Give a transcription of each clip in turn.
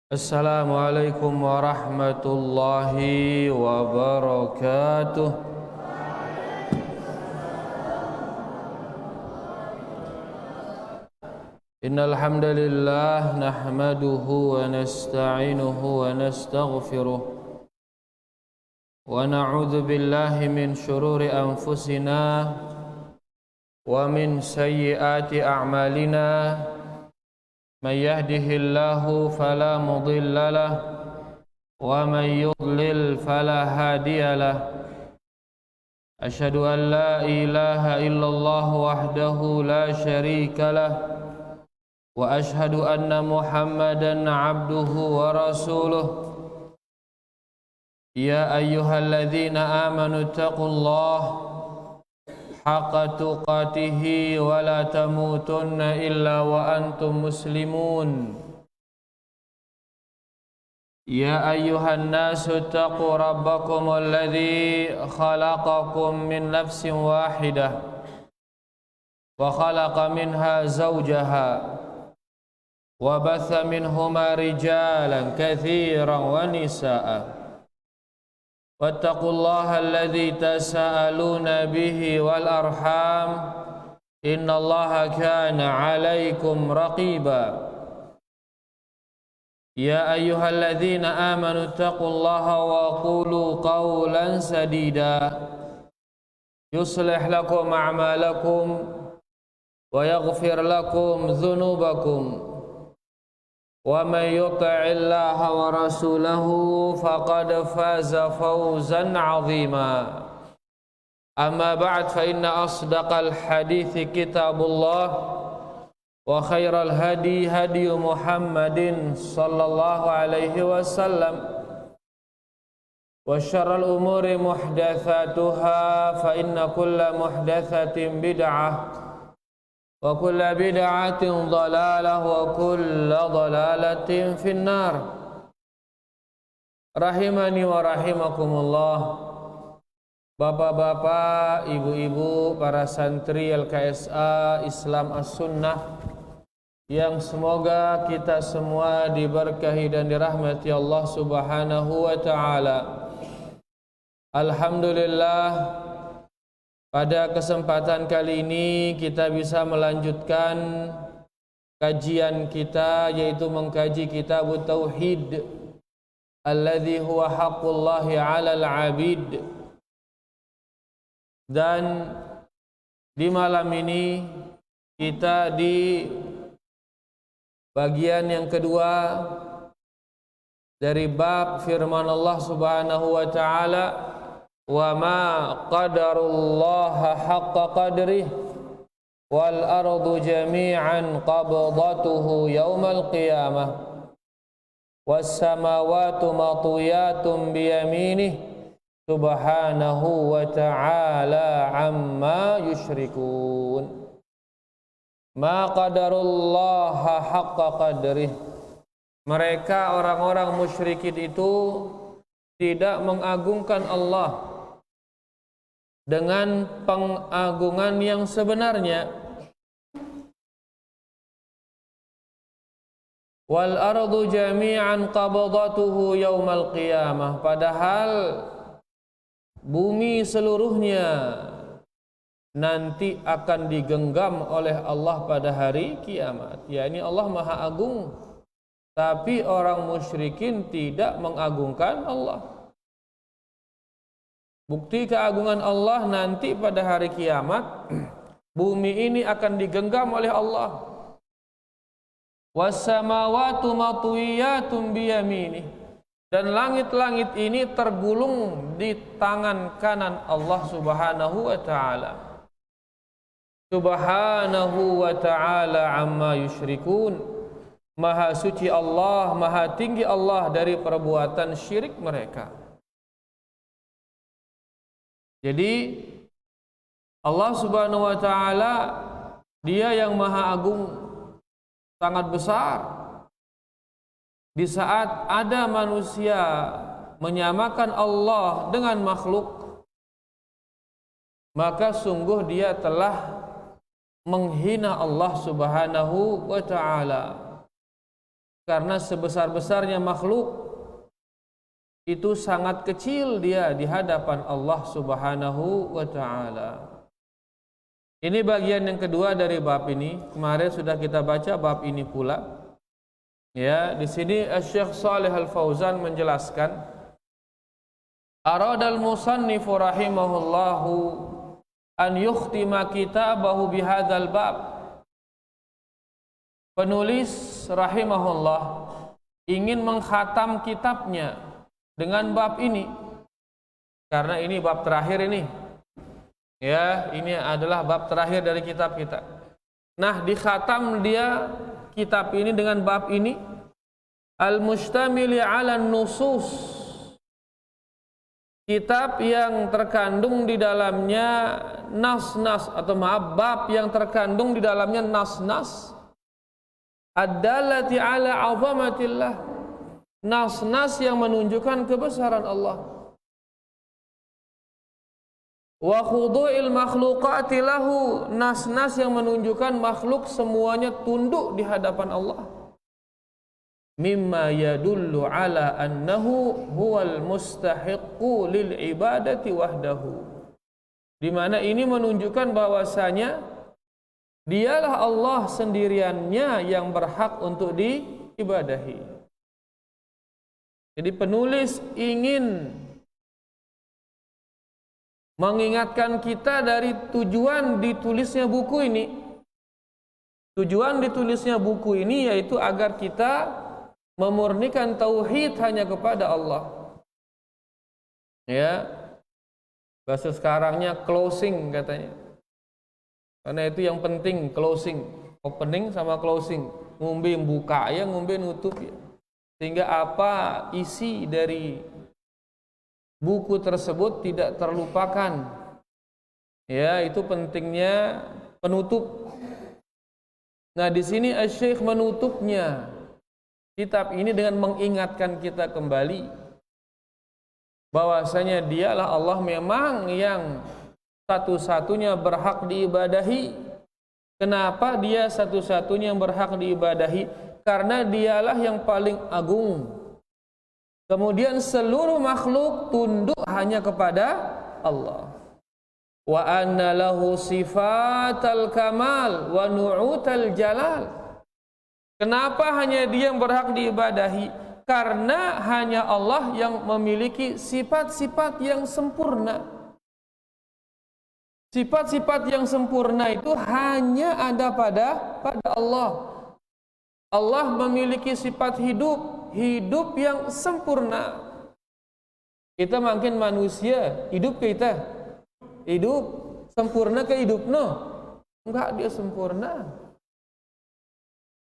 Assalamualaikum warahmatullahi wabarakatuh. Innal hamdalillah nahmaduhu wa nasta'inuhu wa nastaghfiruh wa na'udzu billahi min shururi anfusina wa min sayyiati a'malina. من يهده الله فلا مضل له ومن يضلل فلا هادي له أشهد أن لا إله إلا الله وحده لا شريك له وأشهد أن محمدا عبده ورسوله يا أيها الذين آمنوا اتقوا الله حق تقاته ولا تموتن إلا وأنتم مسلمون يا أيها الناس اتقوا ربكم الذي خلقكم من نفس واحدة وخلق منها زوجها وبث منهما رجالا كثيرا ونساء واتقوا الله الذي تساءلون به والأرحام إن الله كان عليكم رقيبا يا أيها الذين آمنوا اتقوا الله وقولوا قولا سديدا يصلح لكم أعمالكم ويغفر لكم ذنوبكم ومن يطع الله ورسوله فقد فاز فوزا عظيما أما بعد فإن أصدق الحديث كتاب الله وخير الهدي هدي محمد صلى الله عليه وسلم وشر الأمور محدثاتها فإن كل محدثة بدعة وكل بدعة ضلالة وكل ضلالة في النار rahimani wa rahimakumullah. Bapak-bapak, ibu-ibu, para santri LKSA Islam As-Sunnah yang semoga kita semua diberkahi dan dirahmati Allah Subhanahu wa taala. Alhamdulillah, pada kesempatan kali ini kita bisa melanjutkan kajian kita, yaitu mengkaji kitab Tauhid alladzi huwa haqqullahi 'alal 'abid. Dan di malam ini kita di bagian yang kedua dari bab firman Allah Subhanahu wa taala, wa ma qadarullaha haqqa qadrih wal ardu jami'an qabdatuhu yaumal qiyamah was samawati matwiyatun biyaminih subhanahu wa ta'ala amma yusyrikun. Ma qadarullaha haqqa qadrih, mereka orang-orang musyrikin itu tidak mengagungkan Allah dengan pengagungan yang sebenarnya. Wal ardu jami'an qabdatuhu yaumal qiyamah, padahal bumi seluruhnya nanti akan digenggam oleh Allah pada hari kiamat. yakni Allah Maha Agung, tapi orang musyrikin tidak mengagungkan Allah. Bukti keagungan Allah nanti pada hari kiamat, bumi ini akan digenggam oleh Allah. Was-samawatu matwiyatun biyaminih, dan langit-langit ini tergulung di tangan kanan Allah Subhanahu wa taala. Subhanahu wa ta'ala amma yusyrikun, maha suci Allah, maha tinggi Allah dari perbuatan syirik mereka. Jadi Allah Subhanahu wa ta'ala, Dia yang maha agung, sangat besar. Di saat ada manusia menyamakan Allah dengan makhluk, maka sungguh dia telah menghina Allah Subhanahu wa ta'ala. karena sebesar-besarnya makhluk itu sangat kecil dia di hadapan Allah Subhanahu wa taala. Ini bagian yang kedua dari bab ini. Kemarin sudah kita baca bab ini pula. Ya, di sini Syekh Shalih Al-Fauzan menjelaskan, aradal musannifu rahimahullahu an yukhtima kitabahu bihadzal bab. Penulis rahimahullah ingin mengkhatam kitabnya dengan bab ini, karena ini bab terakhir ini. Ya, ini adalah bab terakhir dari kitab kita. Nah, dikhatam dia kitab ini dengan bab ini, al-mustamili 'ala nusus. Kitab yang terkandung di dalamnya nas-nas, atau bab yang terkandung di dalamnya nas-nas ad-dallati 'ala 'azamatillah. Nas-nas yang menunjukkan kebesaran Allah. Wa khudu'il makhluqati lahu, nas-nas yang menunjukkan makhluk semuanya tunduk di hadapan Allah. Mimma yadullu ala annahu huwal mustahiqqu lil ibadati wahdahu. Di mana ini menunjukkan bahwasanya dialah Allah sendiriannya yang berhak untuk diibadahi. Jadi penulis ingin mengingatkan kita dari tujuan ditulisnya buku ini. Tujuan ditulisnya buku ini yaitu agar kita memurnikan tauhid hanya kepada Allah. Ya, bahasa sekarangnya closing katanya. Karena itu yang penting, closing, opening sama closing. Ngombe buka ya, ngombe nutup ya. Sehingga apa isi dari buku tersebut tidak terlupakan. Ya, itu pentingnya penutup. Nah, di sini Asy-Syaikh menutupnya kitab ini dengan mengingatkan kita kembali bahwasanya dialah Allah memang yang satu-satunya berhak diibadahi. Kenapa dia satu-satunya yang berhak diibadahi? Karena dialah yang paling agung. Kemudian seluruh makhluk tunduk hanya kepada Allah. Wa anna lahu sifatal kamal wa nu'utal jalal. Kenapa hanya dia yang berhak diibadahi? Karena hanya Allah yang memiliki sifat-sifat yang sempurna. Sifat-sifat yang sempurna itu hanya ada pada Allah. Allah memiliki sifat hidup, hidup yang sempurna. Kita makin manusia, hidup kita, hidup sempurna ke hidup enggak, dia sempurna.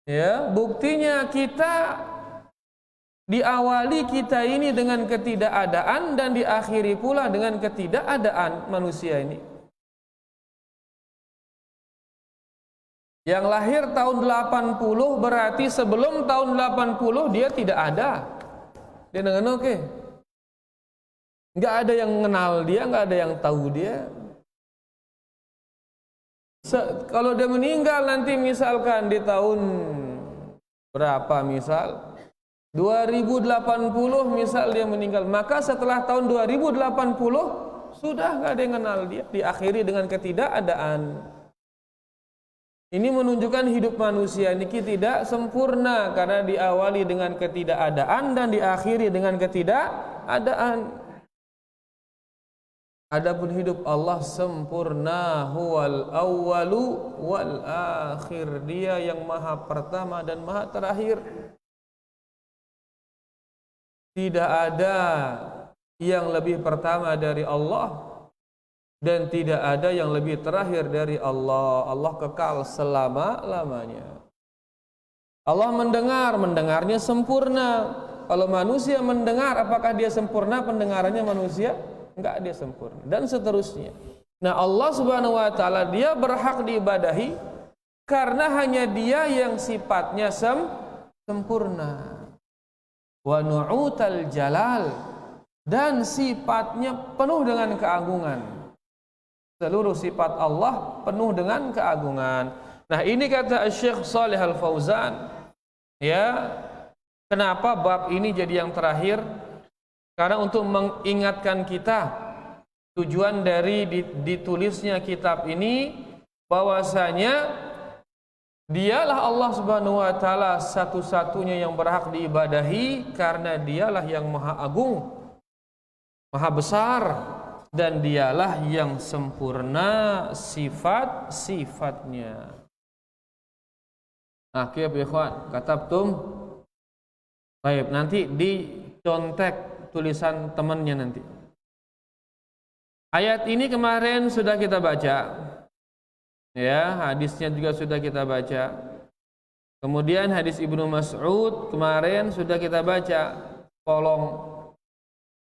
Ya, buktinya kita diawali kita ini dengan ketidakadaan dan diakhiri pula dengan ketidakadaan manusia ini. Yang lahir tahun 80 berarti sebelum tahun 80 dia tidak ada. Dia dengan oke. Enggak ada yang mengenal dia, enggak ada yang tahu dia. Kalau dia meninggal nanti misalkan di tahun berapa misal 2080 misal dia meninggal, maka setelah tahun 2080 sudah enggak ada yang mengenal dia, diakhiri dengan ketidakadaan. Ini menunjukkan hidup manusia ini tidak sempurna karena diawali dengan ketidakadaan dan diakhiri dengan ketidakadaan. Adapun hidup Allah sempurna, huwal awwalu wal akhir. Dia yang maha pertama dan maha terakhir. Tidak ada yang lebih pertama dari Allah dan tidak ada yang lebih terakhir dari Allah. Allah kekal selama-lamanya. Allah mendengar, mendengarnya sempurna. Kalau manusia mendengar, apakah dia sempurna pendengarannya manusia? Enggak, dia sempurna. Dan seterusnya. Nah, Allah Subhanahu wa taala dia berhak diibadahi karena hanya dia yang sifatnya sempurna. Wa nu'utal jalal, dan sifatnya penuh dengan keagungan. Seluruh sifat Allah penuh dengan keagungan. Nah, ini kata Syekh Shalih Al-Fauzan, ya, Kenapa bab ini jadi yang terakhir? Karena untuk mengingatkan kita tujuan dari ditulisnya kitab ini, bahwasanya dialah Allah Subhanahu wa taala satu-satunya yang berhak diibadahi, karena dialah yang maha agung, maha besar, dan dialah yang sempurna sifat-sifatnya. Nah, ya ikhwan, katabtum. Baik, nanti dicontek tulisan temannya nanti. Ayat ini kemarin sudah kita baca. Ya, hadisnya juga sudah kita baca. Kemudian hadis Ibnu Mas'ud kemarin sudah kita baca. Tolong.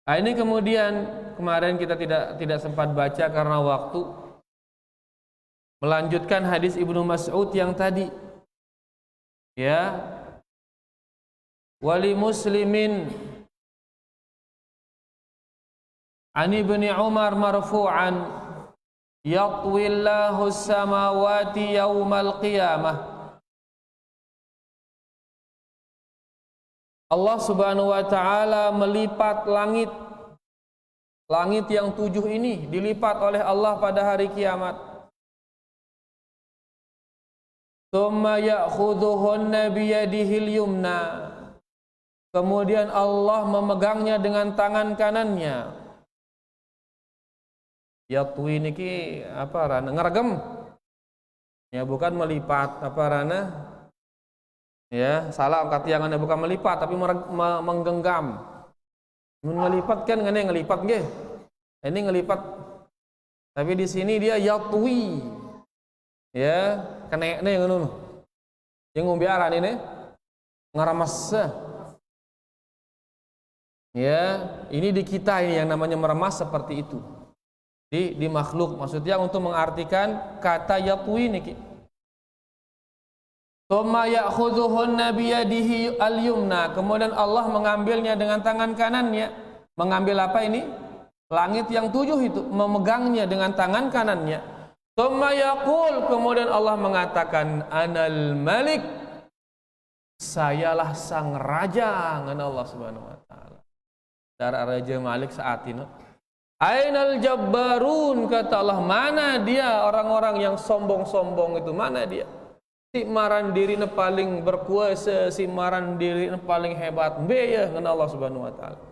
Nah, ini kemudian kemarin kita tidak sempat baca karena waktu. Melanjutkan hadis Ibnu Mas'ud yang tadi. Ya. Wali muslimin an Ibni Umar marfu'an yatwillahu samawati yaumal qiyamah. Allah Subhanahu wa taala melipat langit. Langit yang 7 ini dilipat oleh Allah pada hari kiamat. Tsumma ya'khudhuhunna biyadihil yumna. Kemudian Allah memegangnya dengan tangan kanannya. Yatwi niki apa rana? Ngeregem. Ya, bukan melipat, apa rana? Ya, salah katiangannya bukan melipat tapi menggenggam. Ngelipat kan ngene ngelipat nggih. Ini ngelipat. Tapi di sini dia yatwi. Ya, kenekne ngono. Yang ngombe aran ini ngeramas. Ya, ini di kita ini yang namanya meremas seperti itu. Di makhluk, maksudnya untuk mengartikan kata yatwi niki. Tsumma ya'khudhuhunna biyadihi al-yumna. Kemudian Allah mengambilnya dengan tangan kanannya. Mengambil apa ini? Langit yang 7 itu, memegangnya dengan tangan kanannya. Tsumma yaqul, kemudian Allah mengatakan anal malik. Sayalah sang raja, ngana Allah Subhanahu wa taala. Darah Raja Malik saat ini. Ainal jabbarun, kata Allah, mana dia orang-orang yang sombong-sombong itu, mana dia? Si maran diri paling berkuasa, si maran diri paling hebat. Beya ngana Allah Subhanahu wa taala.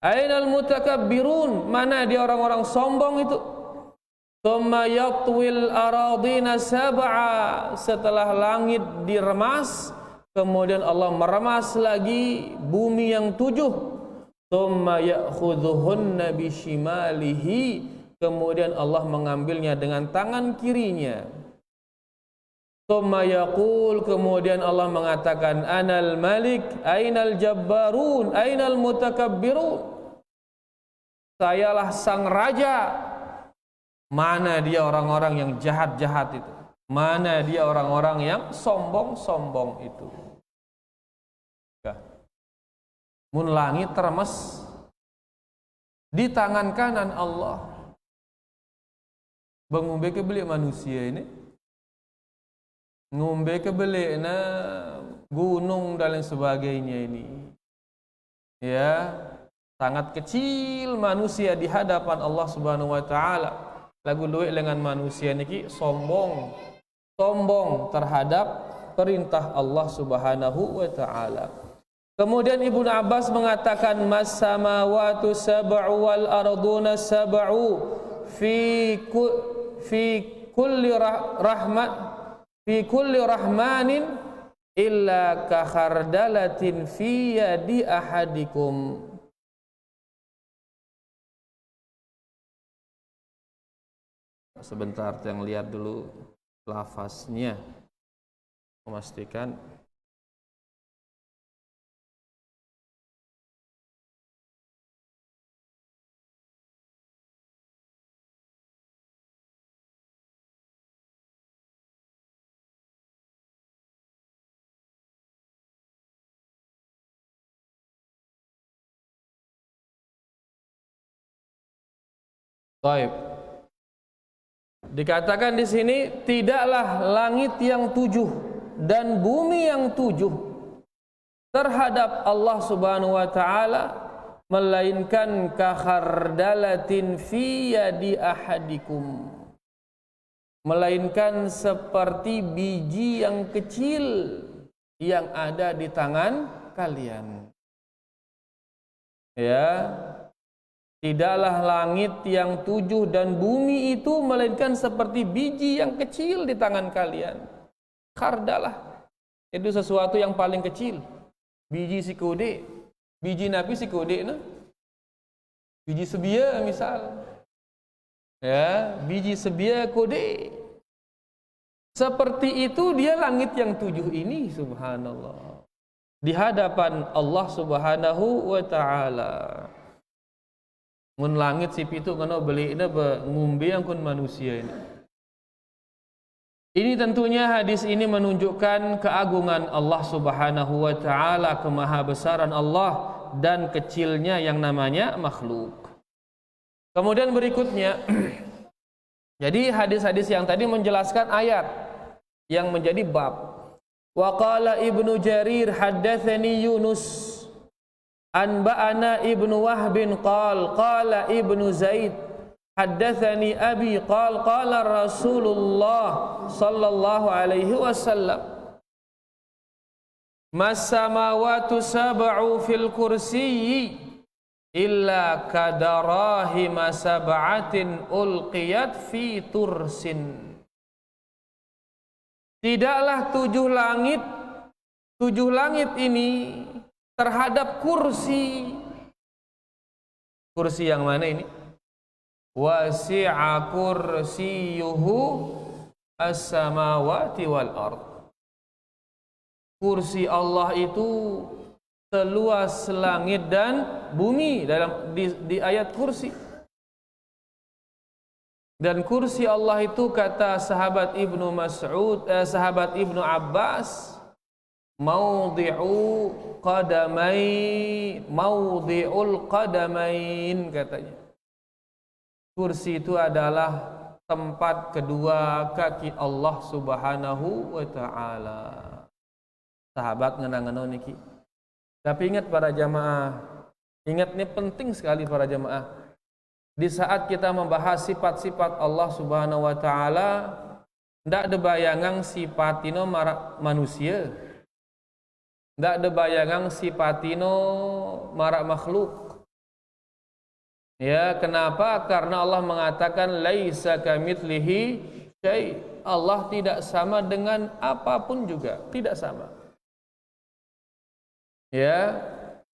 Ainal mutakabbirun, mana dia orang-orang sombong itu? Tsumma yatwil aradina sab'a. Setelah langit diremas, kemudian Allah meremas lagi bumi yang 7. Tsumma ya'khudhuhunna bishimalihi. Kemudian Allah mengambilnya dengan tangan kirinya. Tsumma yaqul, kemudian Allah mengatakan anal malik, ainal jabbarun, ainal mutakabbirun. Sayalah sang raja. Mana dia orang-orang yang jahat-jahat itu? Mana dia orang-orang yang sombong-sombong itu? Mun langit termes di tangan kanan Allah. Bangumbe kebeli manusia ini, ngombe kebeli na gunung dan lain sebagainya ini. Ya, sangat kecil manusia di hadapan Allah Subhanahu wa taala. Lagu duit dengan manusia niki sombong terhadap perintah Allah Subhanahu wa taala. Kemudian Ibnu Abbas mengatakan mas-samawatu sab'u wal arduna sab'u fi kulli rahmanin illa ka khardalatin fi yadi ahadikum. Sebentar, yang lihat dulu lafaznya, memastikan. Baik. Dikatakan di sini tidaklah langit yang 7 dan bumi yang 7 terhadap Allah Subhanahu wa taala melainkan kakhardalatin fi yadi ahadikum, melainkan seperti biji yang kecil yang ada di tangan kalian. Ya, tidaklah langit yang 7 dan bumi itu melainkan seperti biji yang kecil di tangan kalian. Khardalah itu sesuatu yang paling kecil. Biji si kode, biji napi si kode no? Biji sebia misal. Ya, biji sebia kode. Seperti itu dia langit yang 7 ini, subhanallah. Di hadapan Allah Subhanahu wa taala. Mun langit si pitu kana beliina ngumbe angkun manusia ini. Ini tentunya hadis ini menunjukkan keagungan Allah Subhanahu wa taala, kemahabesaran Allah dan kecilnya yang namanya makhluk. Kemudian berikutnya jadi hadis-hadis yang tadi menjelaskan ayat yang menjadi bab. Wa qala Ibnu Jarir haddatsani Yunus anba'ana Ibnu Wahb qala Ibnu Zaid haddatsani abi qala Rasulullah sallallahu alaihi wasallam mas samawati sab'u fil kursiyyi illa kadarahim sab'atin ulqiyat fi tursin. Tidaklah 7 langit ini terhadap kursi. Kursi yang mana ini? Wasi'a kursiyuhu as-samawati wal ard. Kursi Allah itu seluas langit dan bumi dalam di ayat kursi. Dan kursi Allah itu kata sahabat Ibnu Mas'ud, sahabat Ibnu Abbas, maudi'ul qadamain katanya. Kursi itu adalah tempat kedua kaki Allah Subhanahu wa taala. Sahabat ngenang-ngenang niki. Tapi ingat para jamaah, ingat ini penting sekali para jamaah. Di saat kita membahas sifat-sifat Allah Subhanahu wa taala, ndak ada bayangan sifatino manusia. Ndak ada bayangan sifatino marak makhluk. Ya, kenapa? Karena Allah mengatakan laisa kamitslihi syai'. Allah tidak sama dengan apapun juga, tidak sama. Ya,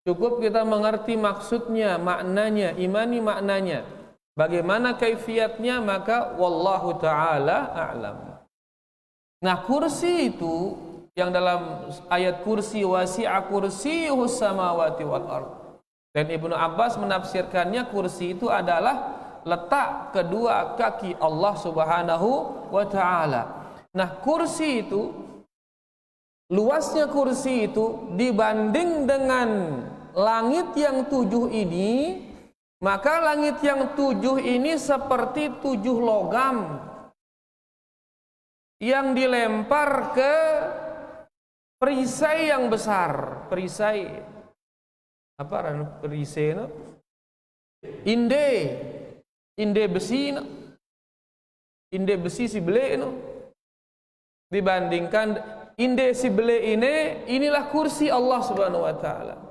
cukup kita mengerti maksudnya, maknanya, imani maknanya. Bagaimana kaifiatnya, maka wallahu taala a'lam. Nah, kursi itu yang dalam ayat kursi wasi'a kursiyuhus samawati wal ard. Dan Ibnu Abbas menafsirkannya kursi itu adalah letak kedua kaki Allah Subhanahu wa taala. Nah, kursi itu, luasnya kursi itu dibanding dengan langit yang 7 ini, maka langit yang 7 ini seperti 7 logam yang dilempar ke perisai yang besar. Perisai apa ran perisai no? Inde besi no? Inde besi si bele no? Dibandingkan inde si bele ini, inilah kursi Allah Subhanahu wa taala.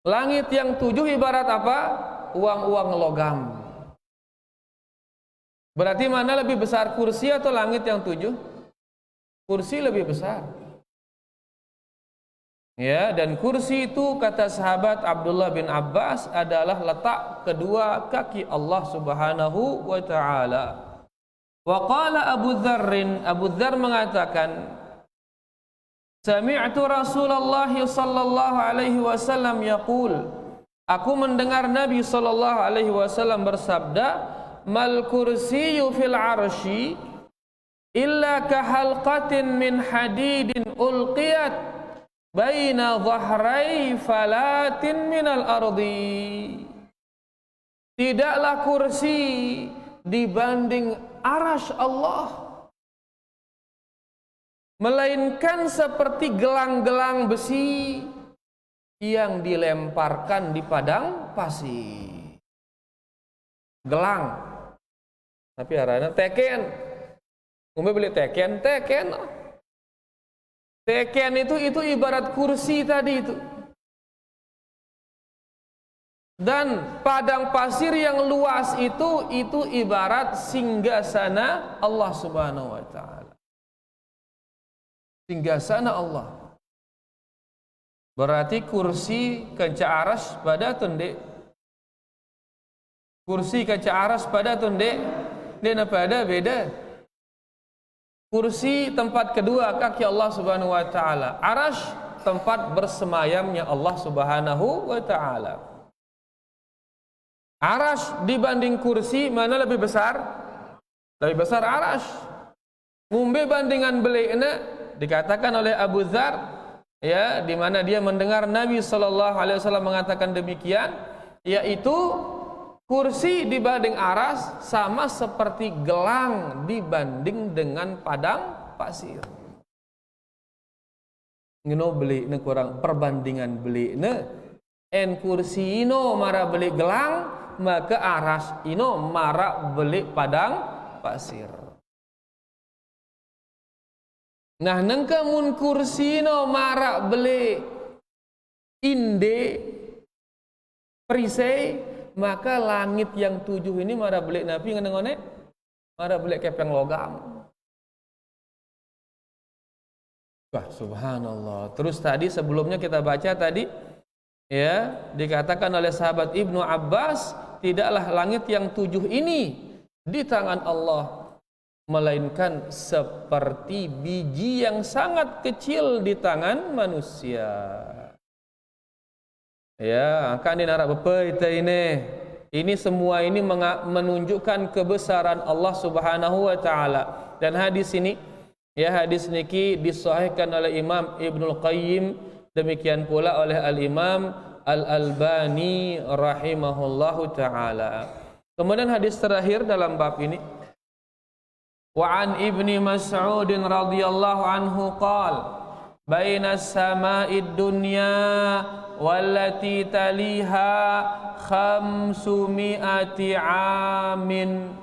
Langit yang 7 ibarat apa? Uang-uang logam. Berarti mana lebih besar, kursi atau langit yang 7? Kursi lebih besar. Ya, dan kursi itu kata sahabat Abdullah bin Abbas adalah letak kedua kaki Allah Subhanahu wa taala. Wa qala Abu Dzar mengatakan, sami'tu Rasulullah sallallahu alaihi wasallam yaqul, aku mendengar Nabi sallallahu alaihi wasallam bersabda, mal kursiyyu fil arsy illa ka halqatin min hadidin ulqiyat baina dhahrai falatin minal ardi. Tidaklah kursi dibanding arasy Allah melainkan seperti gelang-gelang besi yang dilemparkan di padang pasir. Gelang, tapi arahnya teken. Umumnya beli teken. Teken itu ibarat kursi tadi itu. Dan padang pasir yang luas itu ibarat singgasana Allah Subhanahu wa taala. Singgasana Allah. Berarti kursi kanca aras pada tunde. Kursi kanca aras pada tunde. Dia pada beda. Kursi tempat kedua kaki Allah Subhanahu wa taala. Arasy tempat bersemayamnya Allah Subhanahu wa taala. Arasy dibanding kursi mana lebih besar? Lebih besar arasy. Ngumbe bandingan beli'na dikatakan oleh Abu Dzar, ya, di mana dia mendengar Nabi sallallahu alaihi wasallam mengatakan demikian, yaitu kursi dibanding aras sama seperti gelang dibanding dengan padang pasir. Ngeno beli ne kurang perbandingan beli ne en kursi ino mara beli gelang, maka aras ino mara beli padang pasir. Nah, nengka mun kursi no marak beli inde perisai, maka langit yang 7 ini marak beli nabi ngenengone marak beli kepeng logam. Wah, subhanallah. Terus tadi sebelumnya kita baca tadi, ya, dikatakan oleh sahabat Ibnu Abbas, tidaklah langit yang 7 ini di tangan Allah, melainkan seperti biji yang sangat kecil di tangan manusia. Ya, akan dinarak bepe ini. Ini semua ini menunjukkan kebesaran Allah Subhanahu wa taala. Dan hadis ini, ya, hadis niki disahihkan oleh Imam Ibnul Qayyim, demikian pula oleh Al-Imam Al-Albani rahimahullahu taala. Kemudian hadis terakhir dalam bab ini, wa an Ibni Mas'ud radhiyallahu anhu qala baina as-sama'id dunya wallati taliha 500 amin.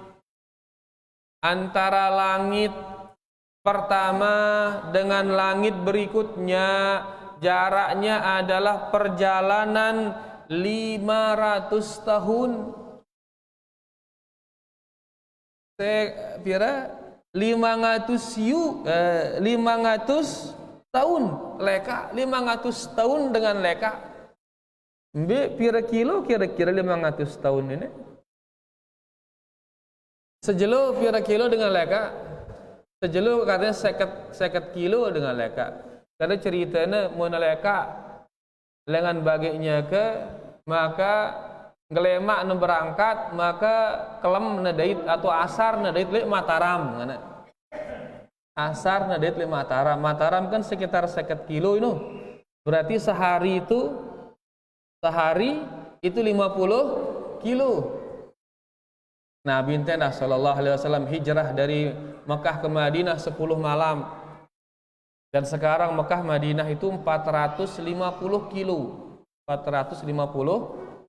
Antara langit pertama dengan langit berikutnya jaraknya adalah perjalanan 500 tahun. Saya kira 500 tahun leka, 500 tahun dengan leka. Mbe pira kilo kira-kira 500 tahun ini? Sejelo pira kilo dengan leka? Sejelo katanya 50 kilo dengan leka. Karena ceritanya mun leka lengan baginya ke, maka ngelemak nu berangkat, maka kelem nadait atau asar nadait le Mataram ngana. Asar nadait le Mataram. Mataram kan sekitar 50 kilo itu. Berarti sehari itu 50 kilo. Nabi sallallahu alaihi wasallam hijrah dari Mekah ke Madinah 10 malam. Dan sekarang Mekah Madinah itu 450 kilo. 450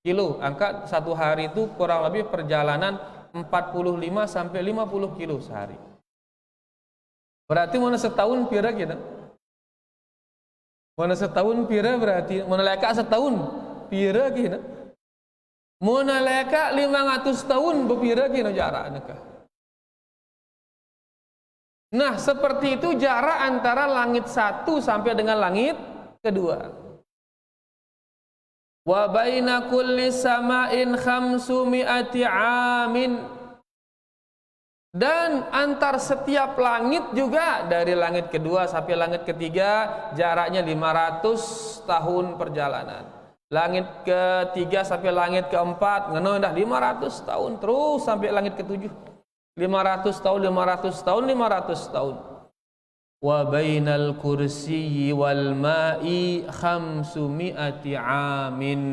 kilo. Angka satu hari itu kurang lebih perjalanan 45 sampai 50 kilo sehari. Berarti mana setahun pira kita? Mana setahun pira berarti? Mana leka setahun pira kita? Mana leka 500 tahun berpira kita jaraknya kah? Nah, seperti itu jarak antara langit satu sampai dengan langit kedua. Wa baina kulli sama'in 500 amin. Dan antar setiap langit juga, dari langit kedua sampai langit ketiga jaraknya 500 tahun perjalanan. Langit ketiga sampai langit keempat ngono dah 500 tahun, terus sampai langit ketujuh 500 tahun, 500 tahun, 500 tahun. Wa bainal kursiyyi wal ma'i 500 amin.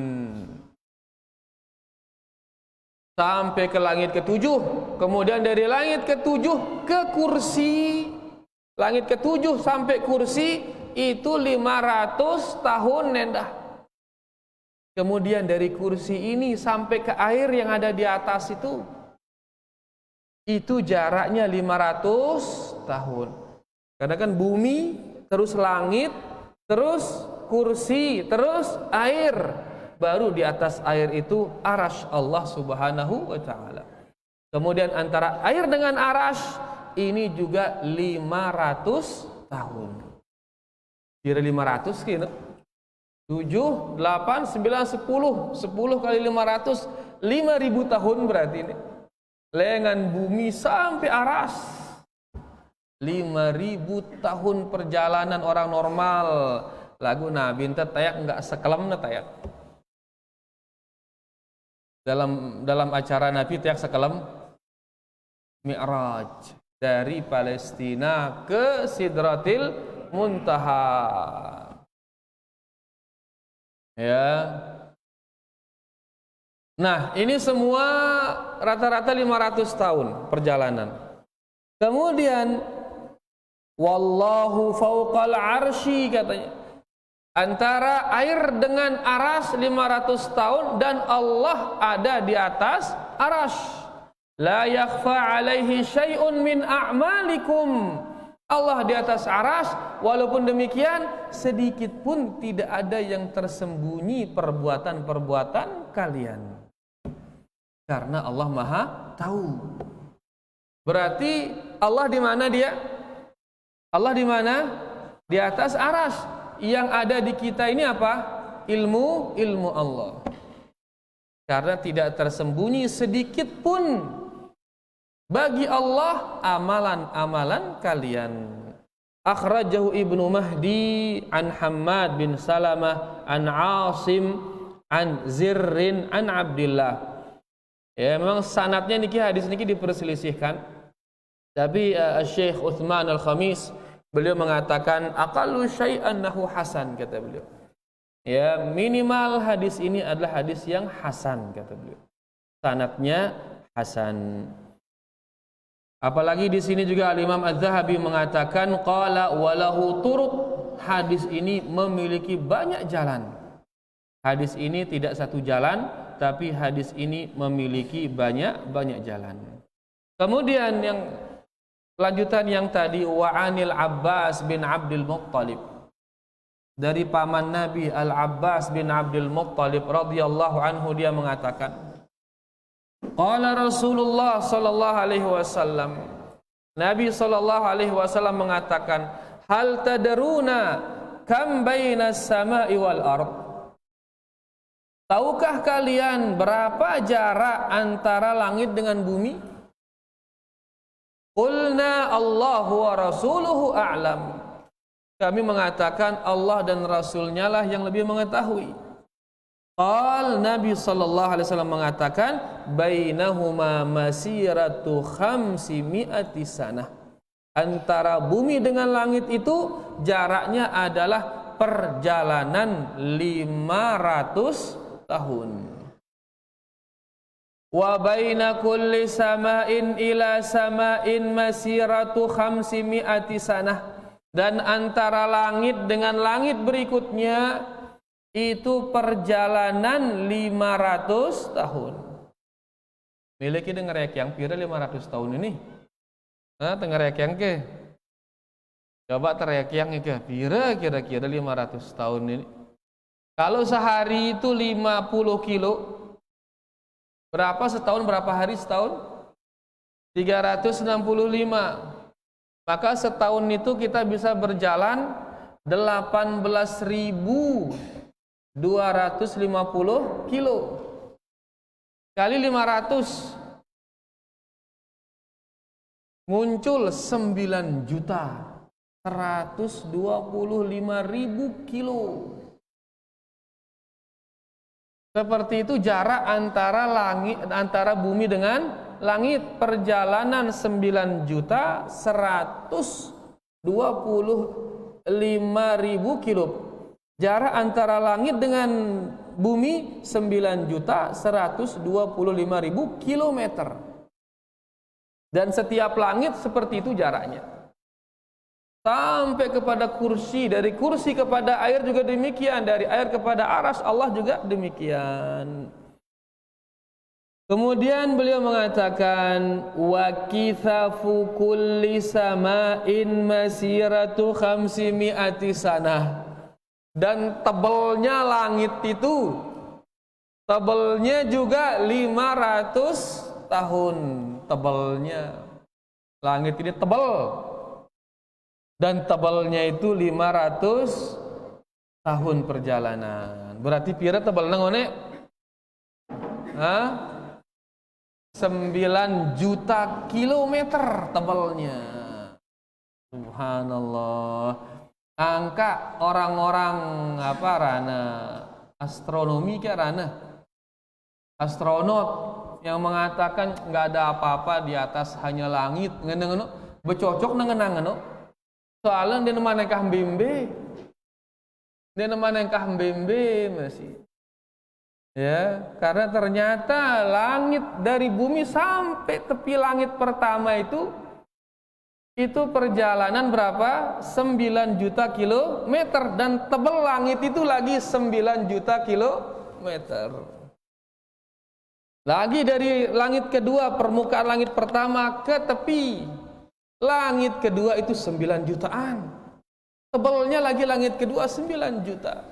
Sampai ke langit ketujuh. Kemudian dari langit ketujuh ke kursi Langit ke-7 sampai kursi itu 500 tahun nendah. Kemudian dari kursi ini sampai ke air yang ada di atas itu jaraknya 500 tahun. Karena kan bumi, terus langit, terus kursi, terus air. Baru di atas air itu arasy Allah Subhanahu wa ta'ala. Kemudian antara air dengan arasy ini juga 500 tahun. Kira 500 gitu. 7, 8, 9, 10 kali 500 5.000 tahun berarti ini. Lengan bumi sampai aras 5.000 tahun perjalanan orang normal. Lagu Nabi ente tayak enggak sekelem na tayak. Dalam acara Nabi tayak sekelem Mi'raj dari Palestina ke Sidratil Muntaha. Ya. Nah, ini semua rata-rata 500 tahun perjalanan. Kemudian wallahu fauqal arsy katanya. Antara air dengan aras 500 tahun dan Allah ada di atas aras. La yakhfa alaihi syai'un min a'malikum. Allah di atas aras, walaupun demikian sedikit pun tidak ada yang tersembunyi perbuatan-perbuatan kalian. Karena Allah Maha tahu. Berarti Allah di mana dia? Allah di mana? Di atas aras. Yang ada di kita ini apa? Ilmu Allah. Karena tidak tersembunyi sedikit pun bagi Allah amalan-amalan kalian. Akhrajahu Ibnu Mahdi an Hammad bin Salamah an Asim an Zirrin an Abdillah. Ya, memang sanadnya niki hadis niki diperselisihkan. Tapi Syekh Utsman Al-Khamis beliau mengatakan aqallu syai'an nahu hasan, kata beliau. Ya, minimal hadis ini adalah hadis yang hasan, kata beliau. Sanadnya hasan. Apalagi di sini juga Al-Imam Az-Zahabi mengatakan qala walahu turuq. Hadis ini memiliki banyak jalan. Hadis ini tidak satu jalan, tapi hadis ini memiliki banyak jalan. Kemudian yang lanjutan yang tadi wa anil Abbas bin Abdul Muttalib. Dari paman Nabi Al-Abbas bin Abdul Muttalib radhiyallahu anhu, dia mengatakan qala Rasulullah sallallahu alaihi wasallam. Nabi sallallahu alaihi wasallam mengatakan, hal tadruna kam bainas sama'i wal ard? Tahukah kalian berapa jarak antara langit dengan bumi? Qulna Allahu wa rasuluhu a'lam. Kami mengatakan Allah dan Rasulnya lah yang lebih mengetahui. Qal Nabi sallallahu alaihi wasallam mengatakan bainahuma masiratu 500 sanah. Antara bumi dengan langit itu jaraknya adalah perjalanan 500 tahun. Wa baina kulli sama'in ila sama'in masiratu 500 sanah. Dan antara langit dengan langit berikutnya itu perjalanan 500 tahun. Miliki dengar yang pira 500 tahun ini. Nah, dengar yang ke. Coba teriak yang ke pira kira-kira 500 tahun ini. Kalau sehari itu 50 kilo. Berapa setahun, berapa hari setahun? 365. Maka setahun itu kita bisa berjalan 18.250 kilo kali 500 muncul 9.125.000 kilo. Seperti itu jarak antara bumi dengan langit, perjalanan 9.125.000 kilo. Jarak antara langit dengan bumi 9.125.000 kilometer. Dan setiap langit seperti itu jaraknya. sampai kepada kursi, dari kursi kepada air juga demikian, dari air kepada arsy Allah juga demikian. Kemudian beliau mengatakan wa kithafu kulli sama'in masiratu 500 sanah, dan tebalnya langit itu tebalnya juga 500 tahun. Tebalnya langit ini tebal, dan tebalnya itu 500 tahun perjalanan. Berarti pira tebal nangone? 9 juta kilometer tebalnya. Subhanallah. Angka orang-orang apa rana astronomi ke rana astronot yang mengatakan nggak ada apa-apa di atas, hanya langit ngeneng becocok nengenang soalnya dia mana kah bembe masih. Ya, karena ternyata langit dari bumi sampai tepi langit pertama itu perjalanan berapa? 9 juta kilometer, dan tebal langit itu lagi 9 juta kilometer. Lagi dari langit kedua, permukaan langit pertama ke tepi langit kedua itu 9 jutaan. Tebalnya lagi langit kedua 9 juta.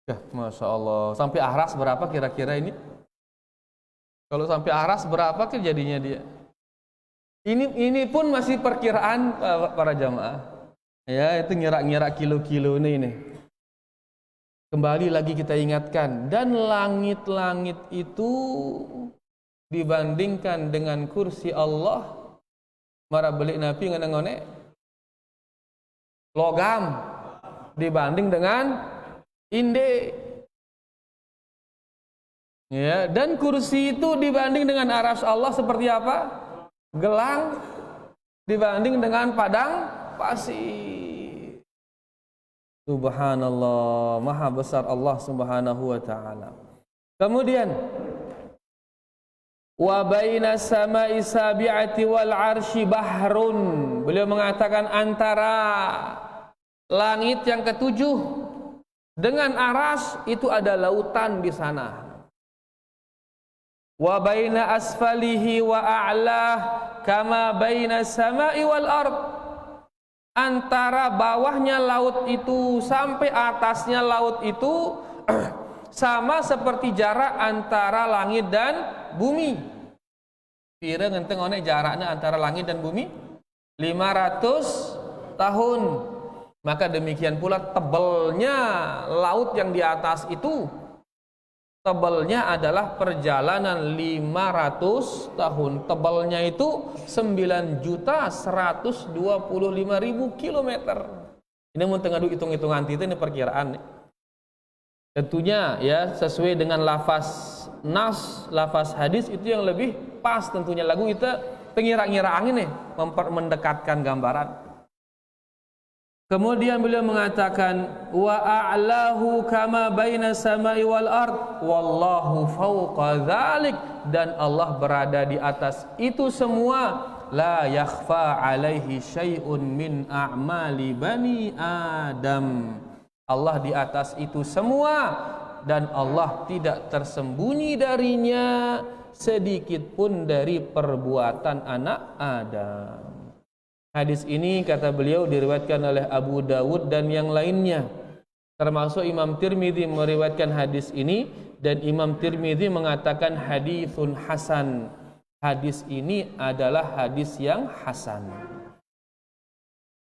Ya, Masya Allah. Sampai aras berapa kira-kira ini? Kalau sampai aras berapa kejadiannya dia? Ini pun masih perkiraan para jamaah. Ya, itu ngira-ngira kilo-kilo ini. Kembali lagi kita ingatkan, dan langit-langit itu dibandingkan dengan kursi Allah, mara beli nabi ngenengone logam dibanding dengan inde. Ya, dan kursi itu dibanding dengan arsy Allah seperti apa? Gelang dibanding dengan padang pasir. Subhanallah, maha besar Allah Subhanahu wa taala. Kemudian wa baina samai sabi'ati wal arsy bahrun. Beliau mengatakan antara langit yang ketujuh dengan arsy itu ada lautan di sana. Wa baina asfalihi wa a'lah kama baina samai wal ard. Antara bawahnya laut itu sampai atasnya laut itu sama seperti jarak antara langit dan bumi. Pira ngenteng one jaraknya antara langit dan bumi? 500 tahun. Maka demikian pula tebalnya laut yang di atas itu, tebalnya adalah perjalanan 500 tahun. Tebalnya itu 9.125.000 kilometer. Ini mau tengah hitung-hitungan itu ini perkiraan. Tentunya ya sesuai dengan lafaz nas, lafaz hadis itu yang lebih pas tentunya. Lagu kita pengira-ngira angin nih, mendekatkan gambaran. Kemudian beliau mengatakan wa a'lahu kama baina samai wal ard wallahu fawqa dzalik, dan Allah berada di atas itu semua, la yakhfa alaihi syai'un min a'mali bani Adam. Allah di atas itu semua dan Allah tidak tersembunyi darinya sedikit pun dari perbuatan anak Adam. Hadis ini kata beliau diriwayatkan oleh Abu Dawud dan yang lainnya, termasuk Imam Tirmidzi meriwayatkan hadis ini, dan Imam Tirmidzi mengatakan haditsun hasan. Hadis ini adalah hadis yang hasan.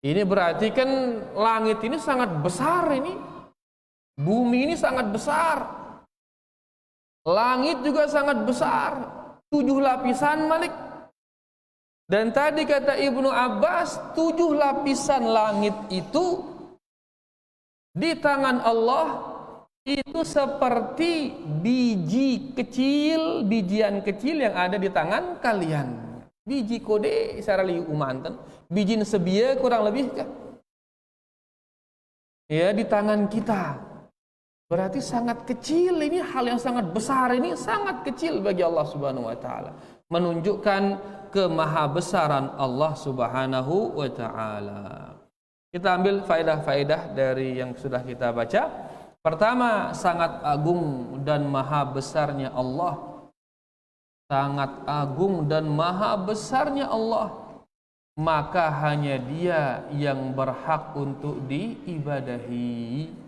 Ini berarti kan langit ini sangat besar ini. Bumi ini sangat besar. Langit juga sangat besar. 7 lapisan Malik. Dan tadi kata Ibnu Abbas, 7 lapisan langit itu di tangan Allah itu seperti bijian kecil yang ada di tangan kalian. Biji kode secara liu umanten, biji sebia kurang lebih kan? Ya, di tangan kita. Berarti sangat kecil, ini hal yang sangat besar, ini sangat kecil bagi Allah Subhanahu wa taala. menunjukkan kemahabesaran Allah Subhanahu wa taala. Kita ambil faedah-faedah dari yang sudah kita baca. Pertama, sangat agung dan maha besarnya Allah. Sangat agung dan maha besarnya Allah. Maka hanya Dia yang berhak untuk diibadahi.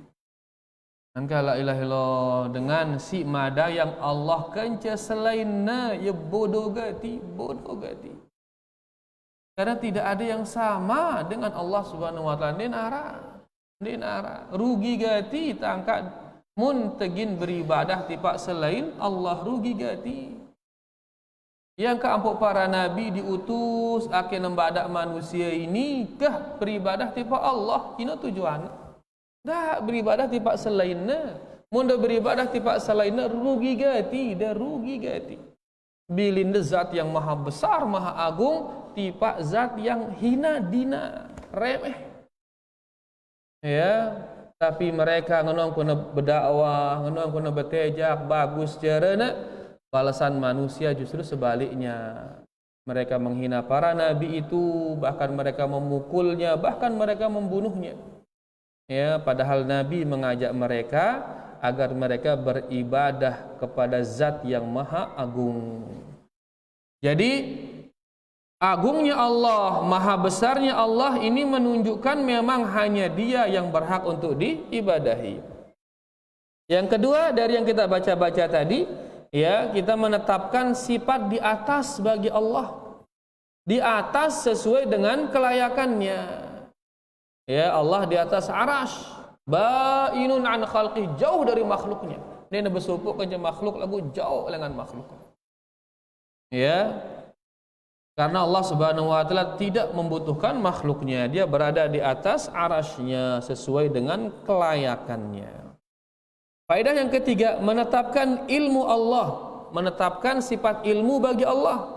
Angka la ilaha illallah dengan si mada yang Allah kenca selainnya ya bodoh gati. Karena tidak ada yang sama dengan Allah Subhanahu wa taala. Dinara rugi gati tangkat mun tegin beribadah tipak selain Allah, rugi gati. Yang keampuk para nabi diutus akan membadak manusia ini kah beribadah tipak Allah, ini tujuan. Dah beribadah tipak selainnya. Mun dah beribadah tipak selainnya rugi gati. Bilin zat yang maha besar, maha agung, tipak zat yang hina dina, remeh. Ya, tapi mereka ngenong kuna berdakwah, ngenong kuna bertejak, bagus carana. Balasan manusia justru sebaliknya. Mereka menghina para nabi itu, bahkan mereka memukulnya, bahkan mereka membunuhnya. Ya, padahal Nabi mengajak mereka agar mereka beribadah kepada zat yang maha agung. Jadi agungnya Allah, maha besarnya Allah ini menunjukkan memang hanya Dia yang berhak untuk diibadahi. Yang kedua dari yang kita baca-baca tadi, ya, kita menetapkan sifat di atas bagi Allah. Di atas sesuai dengan kelayakannya. Ya, Allah di atas arash, bainun an khalqih, jauh dari makhluknya. Dia bersupuk ke makhluk lagu jauh dengan makhluk. Ya, karena Allah Subhanahu wa taala tidak membutuhkan makhluknya, Dia berada di atas arasy-Nya sesuai dengan kelayakannya. Faedah yang ketiga, menetapkan ilmu Allah, menetapkan sifat ilmu bagi Allah.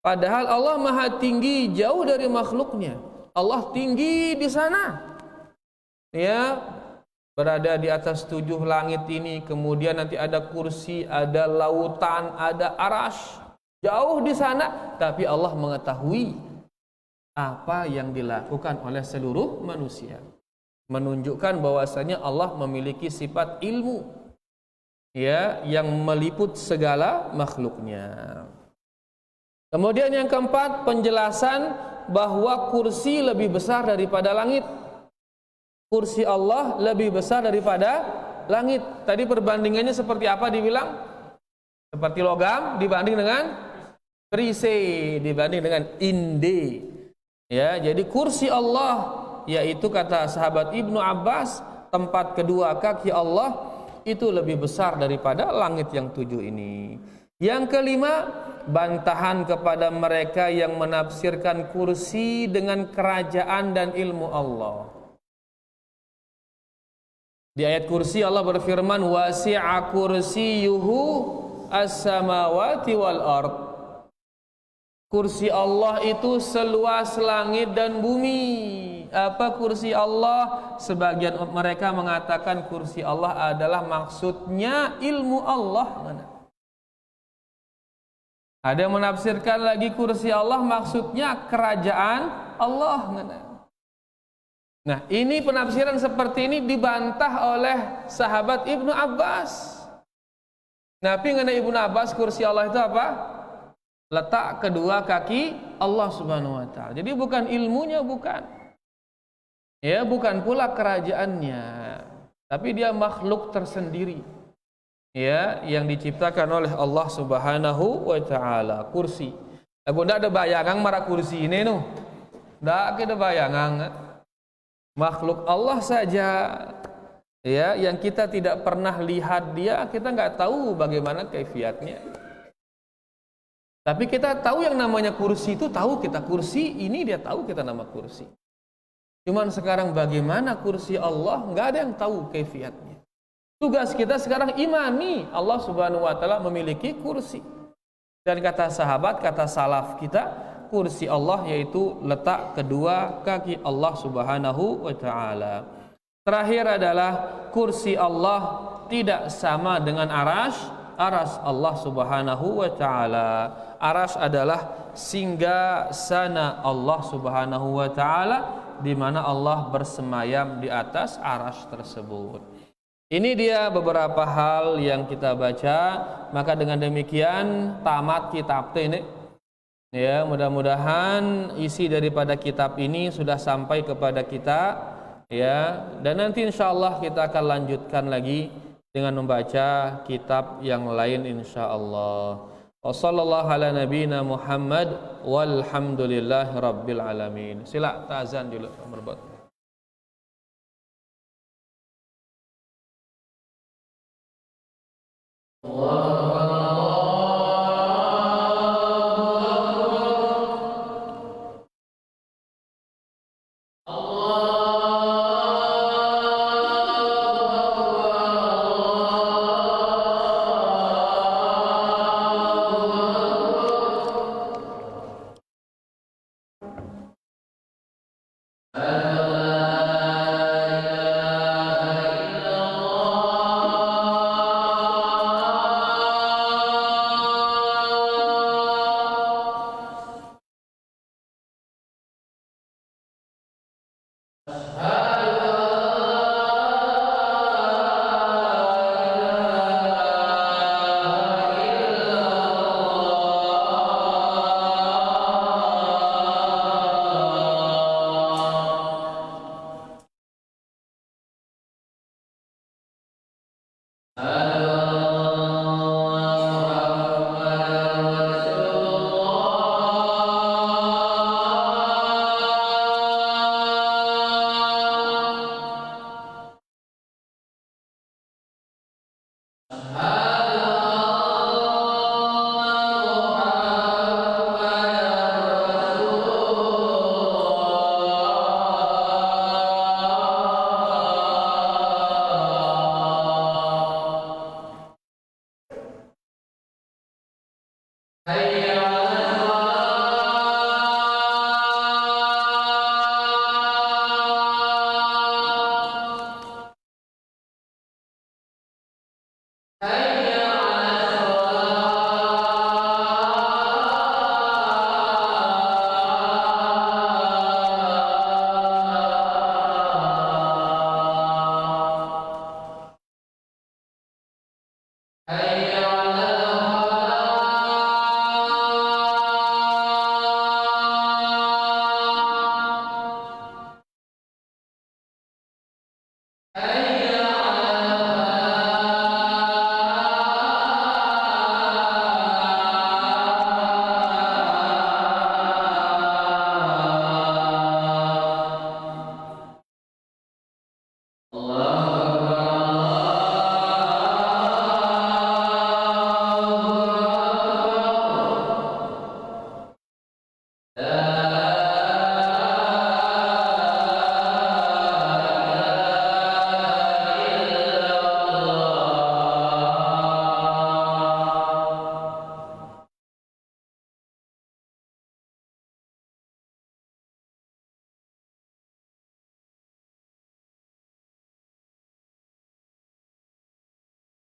Padahal Allah maha tinggi jauh dari makhluknya. Allah tinggi di sana, ya, berada di atas 7 langit ini. Kemudian nanti ada kursi, ada lautan, ada arash, jauh di sana. Tapi Allah mengetahui apa yang dilakukan oleh seluruh manusia, menunjukkan bahwasanya Allah memiliki sifat ilmu, ya, yang meliput segala makhluknya. Kemudian yang keempat, penjelasan bahwa kursi lebih besar daripada langit. Kursi Allah lebih besar daripada langit. Tadi perbandingannya seperti apa dibilang? Seperti logam dibanding dengan perisai, dibanding dengan inde. Ya, jadi kursi Allah, yaitu kata sahabat Ibnu Abbas, tempat kedua kaki Allah itu lebih besar daripada langit yang 7 ini. Yang kelima, bantahan kepada mereka yang menafsirkan kursi dengan kerajaan dan ilmu Allah. Di ayat kursi Allah berfirman, wasi'a kursiyuhu as-samawati wal ard. Kursi Allah itu seluas langit dan bumi. Apa kursi Allah? Sebagian mereka mengatakan kursi Allah adalah maksudnya ilmu Allah. Ada yang menafsirkan lagi kursi Allah maksudnya kerajaan Allah. Nah, ini penafsiran seperti ini dibantah oleh sahabat Ibnu Abbas. Nabi mengenai Ibnu Abbas, kursi Allah itu apa? Letak kedua kaki Allah Subhanahu wa taala. Jadi bukan ilmunya, bukan. Ya, bukan pula kerajaannya. Tapi dia makhluk tersendiri. Ya, yang diciptakan oleh Allah Subhanahu wa taala. Kursi. Lagu ndak ada bayangan marah kursi ini no. Ndak ada bayangan. Makhluk Allah saja. Ya, yang kita tidak pernah lihat dia, kita nggak tahu bagaimana kaifiatnya. Tapi kita tahu yang namanya kursi itu, tahu kita kursi ini, dia tahu kita nama kursi. Cuman sekarang bagaimana kursi Allah, nggak ada yang tahu kaifiatnya. Tugas kita sekarang imani Allah Subhanahu wa taala memiliki kursi. Dan kata sahabat, kata salaf kita, kursi Allah yaitu letak kedua kaki Allah Subhanahu wa taala. Terakhir adalah kursi Allah tidak sama dengan arash, aras Allah Subhanahu wa taala. Aras adalah singgasana Allah Subhanahu wa taala, di mana Allah bersemayam di atas aras tersebut. Ini dia beberapa hal yang kita baca. Maka dengan demikian tamat kitab ini. Ya, mudah-mudahan isi daripada kitab ini sudah sampai kepada kita, ya. Dan nanti insyaallah kita akan lanjutkan lagi dengan membaca kitab yang lain insyaallah. Wassallallahu ala nabiyina Muhammad walhamdulillahi rabbil alamin. Sila ta'azan dulu berbot.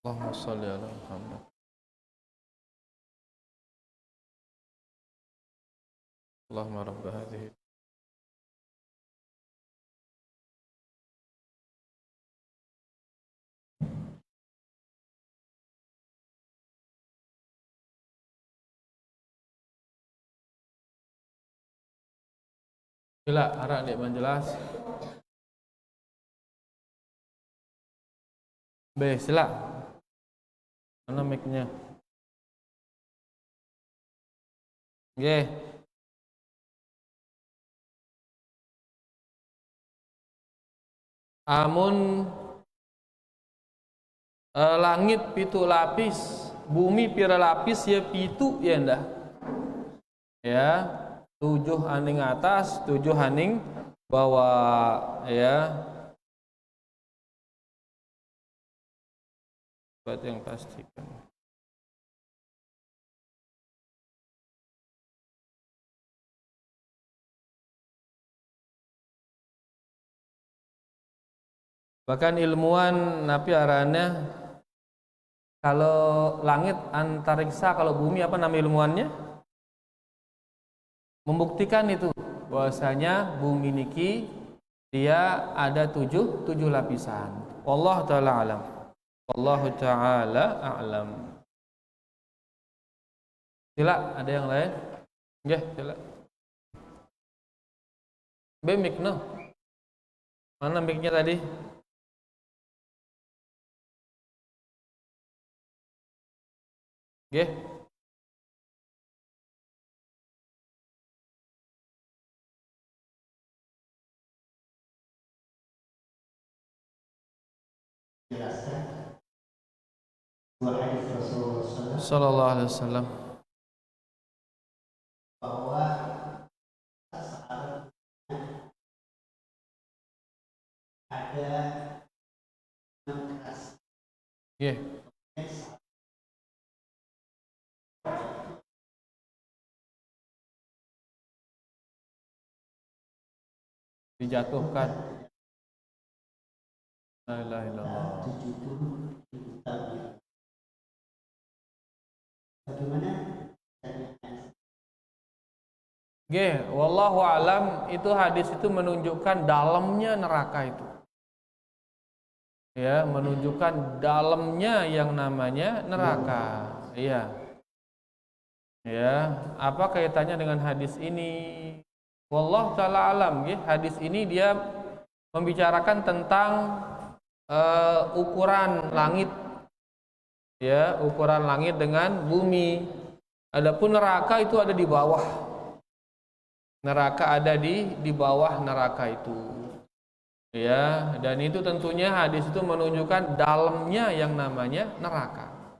Allahumma shalli ala Muhammad. Allahumma rabb hadhihi. Sila arah dek menjelas. Sila. Mana mic-nya? Nggih. Amun langit pitu lapis, bumi pira lapis ya pitu ya ndah. Ya, 7 haning atas, 7 haning bawah ya. Buat yang pastikan. Bahkan ilmuwan napi arana Kalau langit antariksa, kalau bumi apa nama ilmuannya? Membuktikan itu bahwasanya bumi niki dia ada tujuh lapisan. Wallahu taala alam. Wallahu taala a'lam. Sila, ada yang lain? Nggih, sila. Mic no. Mana mic-nya tadi? Nggih. Jelaskan dua hadis Rasulullah Sallallahu alaihi wasallam bahwa sahabat ada keras. yeah. Dijatuhkan. La ilaha illallah. Bagaimana? Wallahu alam, itu hadis itu menunjukkan dalamnya neraka itu. Ya, menunjukkan dalamnya yang namanya neraka. Iya. Ya, apa kaitannya dengan hadis ini? Wallahu taala alam, hadis ini dia membicarakan tentang ukuran langit. Ya, ukuran langit dengan bumi. Adapun neraka itu ada di bawah. Neraka ada di bawah neraka itu. Ya, dan itu tentunya hadis itu menunjukkan dalamnya yang namanya neraka.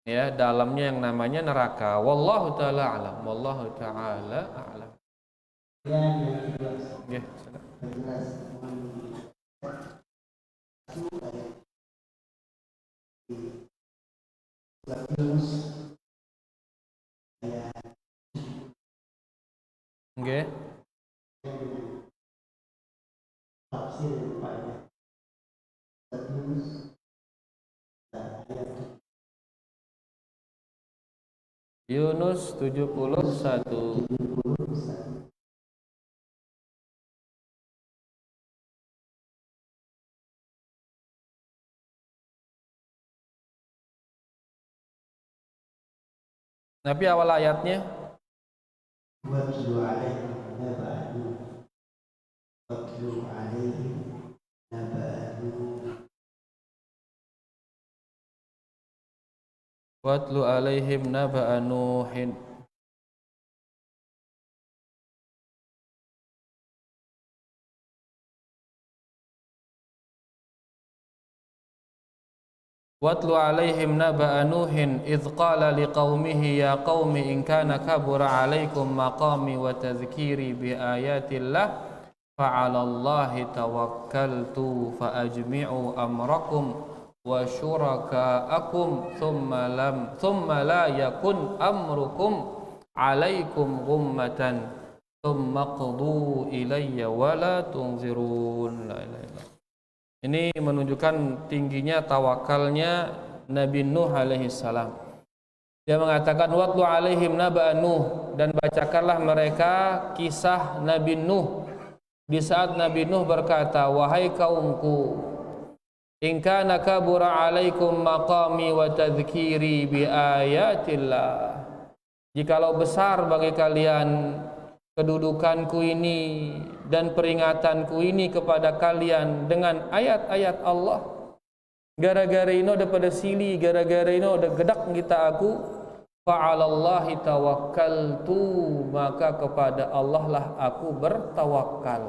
Ya, dalamnya yang namanya neraka. Wallahu taala alam. Wallahu taala a'lam. Ya, Nggih. Yunus 71. Tapi awal ayatnya Watlu alaihim naba'anu Watlu alaihim naba'anu Watlu alaihim naba'a Nuhin. Watlu alaihim naba'a Nuhin idh qala liqaumihi ya qaumi in kana kabura alaikum maqami wa tadhkiri bi ayatillah fa'ala Allahi tawakkaltu fa ajmi'u amrakum wa syuraka'akum thumma la yakun amrukum alaikum ghummatan thumma qdu ilayya wa la tunzirun. La ilaha illallah. Ini menunjukkan tingginya tawakalnya Nabi Nuh alaihi salam. Dia mengatakan watlu alaihim naba'a Nuh, dan bacakanlah mereka kisah Nabi Nuh di saat Nabi Nuh berkata, wahai kaumku, in kana kabura alaikum maqami wa tadhkiri bi ayatillah, jikalau besar bagi kalian kedudukanku ini dan peringatanku ini kepada kalian dengan ayat-ayat Allah, gara-gara ini ada pada sili, gara-gara ini ada gedak kita aku, fa'alallahi tawakkaltu, maka kepada Allah lah aku bertawakal.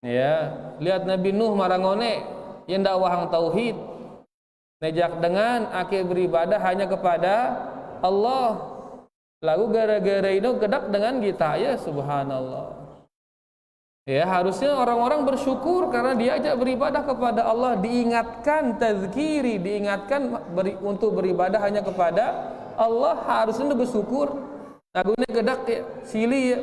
Ya, lihat Nabi Nuh marangone yang dakwah tauhid, nejak dengan akhir beribadah hanya kepada Allah. Lalu gara-gara itu gedak dengan kita, ya subhanallah. Ya, harusnya orang-orang bersyukur karena diajak beribadah kepada Allah, diingatkan tazkiri, diingatkan untuk beribadah hanya kepada Allah, harusnya bersyukur. Lagunya gedak ya, sili ya.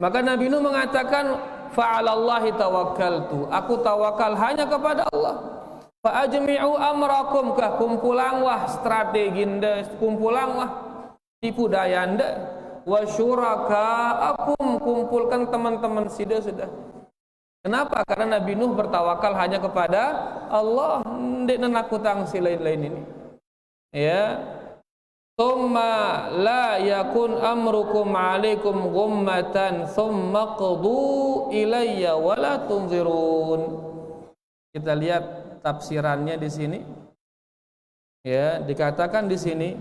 Maka Nabi Nuh mengatakan fa'alallahi tawakkaltu, aku tawakal hanya kepada Allah. Fa ajmi'u amrakum, kah kumpulang wah strategi nda, kumpulang wah tipu daya nda, wa syurakaakum, kumpulkan teman-teman sida sudah. Kenapa? Karena Nabi Nuh bertawakal hanya kepada Allah, ndak nakutang si lain-lain ini. Ya. Thumma la yakun amrukum alaikum ghummatan thumma qdu ilayya wa la tunzirun. Kita lihat tafsirannya di sini. Ya, dikatakan di sini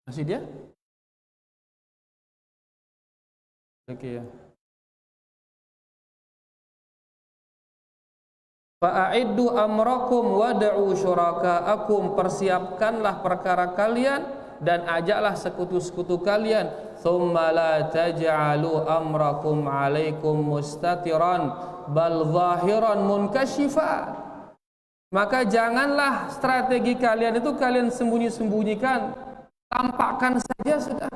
masih dia? Oke ya. Fa'iddu amrakum wad'u syuraka'akum, persiapkanlah perkara kalian dan ajaklah sekutu-sekutu kalian. Tsumma la taj'alu amrakum 'alaikum mustatiran bal zahiran munkashifa. Maka janganlah strategi kalian itu kalian sembunyi-sembunyikan, tampakkan saja sudah.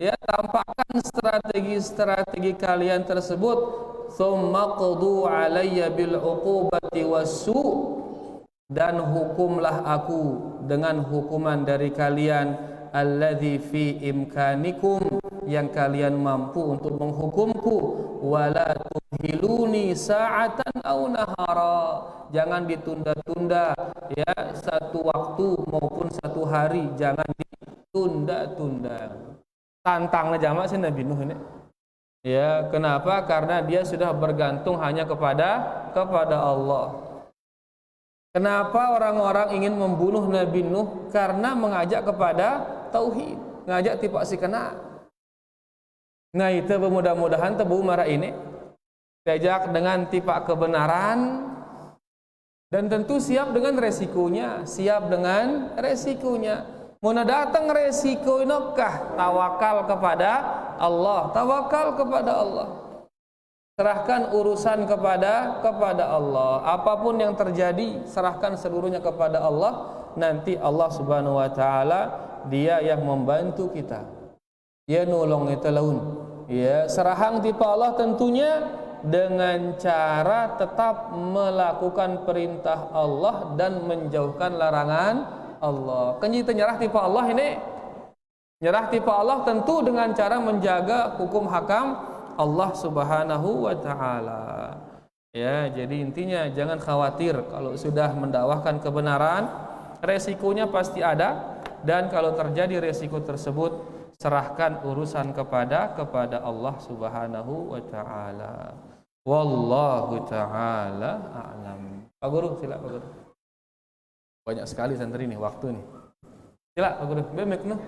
Ya, tampakkan strategi-strategi kalian tersebut. Tsumma qdu alayya bil uqubati wassu, dan hukumlah aku dengan hukuman dari kalian, alladzi fi imkanikum, yang kalian mampu untuk menghukumku, wala tuhiluni sa'atan aw nahara, jangan ditunda-tunda ya, satu waktu maupun satu hari, jangan ditunda-tunda. Tantangnya jamaah sih Nabi Nuh ini. Ya, kenapa? Karena dia sudah bergantung hanya kepada Allah. Kenapa orang-orang ingin membunuh Nabi Nuh? Karena mengajak kepada tauhid, ngajak tipak si kena. Nah itu mudah-mudahan tebu marah ini diajak dengan tipak kebenaran, dan tentu siap dengan resikonya, Mana datang resiko inokah? Tawakal kepada Allah, serahkan urusan kepada Allah. Apapun yang terjadi, serahkan seluruhnya kepada Allah. Nanti Allah Subhanahu wa taala dia yang membantu kita. Dia nolong kita laun. Ya, serahang tipe Allah tentunya dengan cara tetap melakukan perintah Allah dan menjauhkan larangan Allah. Kan kita nyerah tipe Allah ini. Nyerah tipe Allah tentu dengan cara menjaga hukum hakam Allah Subhanahu wa taala. Ya, jadi intinya jangan khawatir kalau sudah mendakwahkan kebenaran, resikonya pasti ada, dan kalau terjadi resiko tersebut serahkan urusan kepada Allah Subhanahu wa taala. Wallahu taala a'lam. Pak Guru, silakan Pak Guru. Banyak sekali santri nih waktu nih. Silakan Pak Guru. Bemek noh.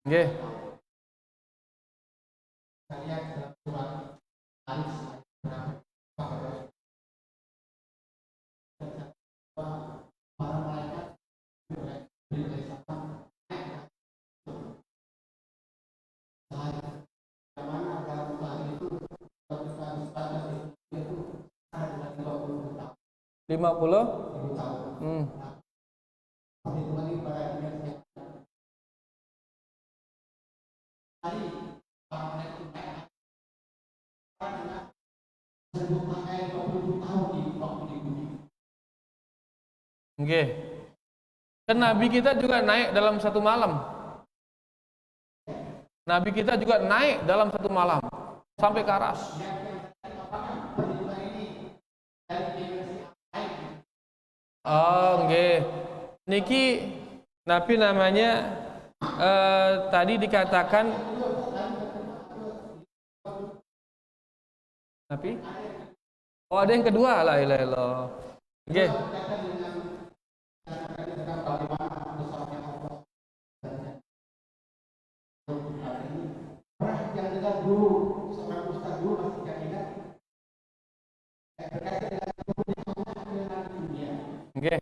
Nggih. Lima puluh. Nggih. Kan Nabi kita juga naik dalam satu malam. Nabi kita juga naik dalam satu malam sampai ke aras. Oh, nggih. Niki Nabi namanya tadi dikatakan Nabi. Oh, ada yang kedua, la ilaha illallah. Nggih. Nggih.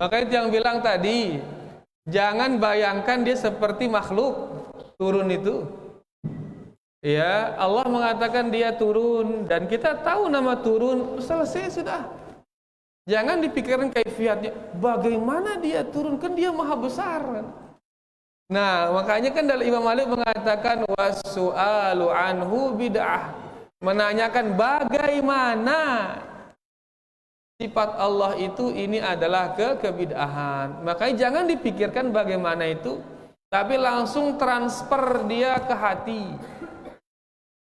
Maka itu yang bilang tadi, jangan bayangkan dia seperti makhluk turun itu. Ya, Allah mengatakan dia turun dan kita tahu nama turun, selesai sudah. Jangan dipikirkan kaifiatnya, bagaimana dia turun, kan dia maha besar. Nah, makanya kan dari Imam Malik mengatakan wasu'alu anhu bid'ah. Menanyakan bagaimana sifat Allah itu, ini adalah kebid'ahan. Makanya jangan dipikirkan bagaimana itu, tapi langsung transfer dia ke hati.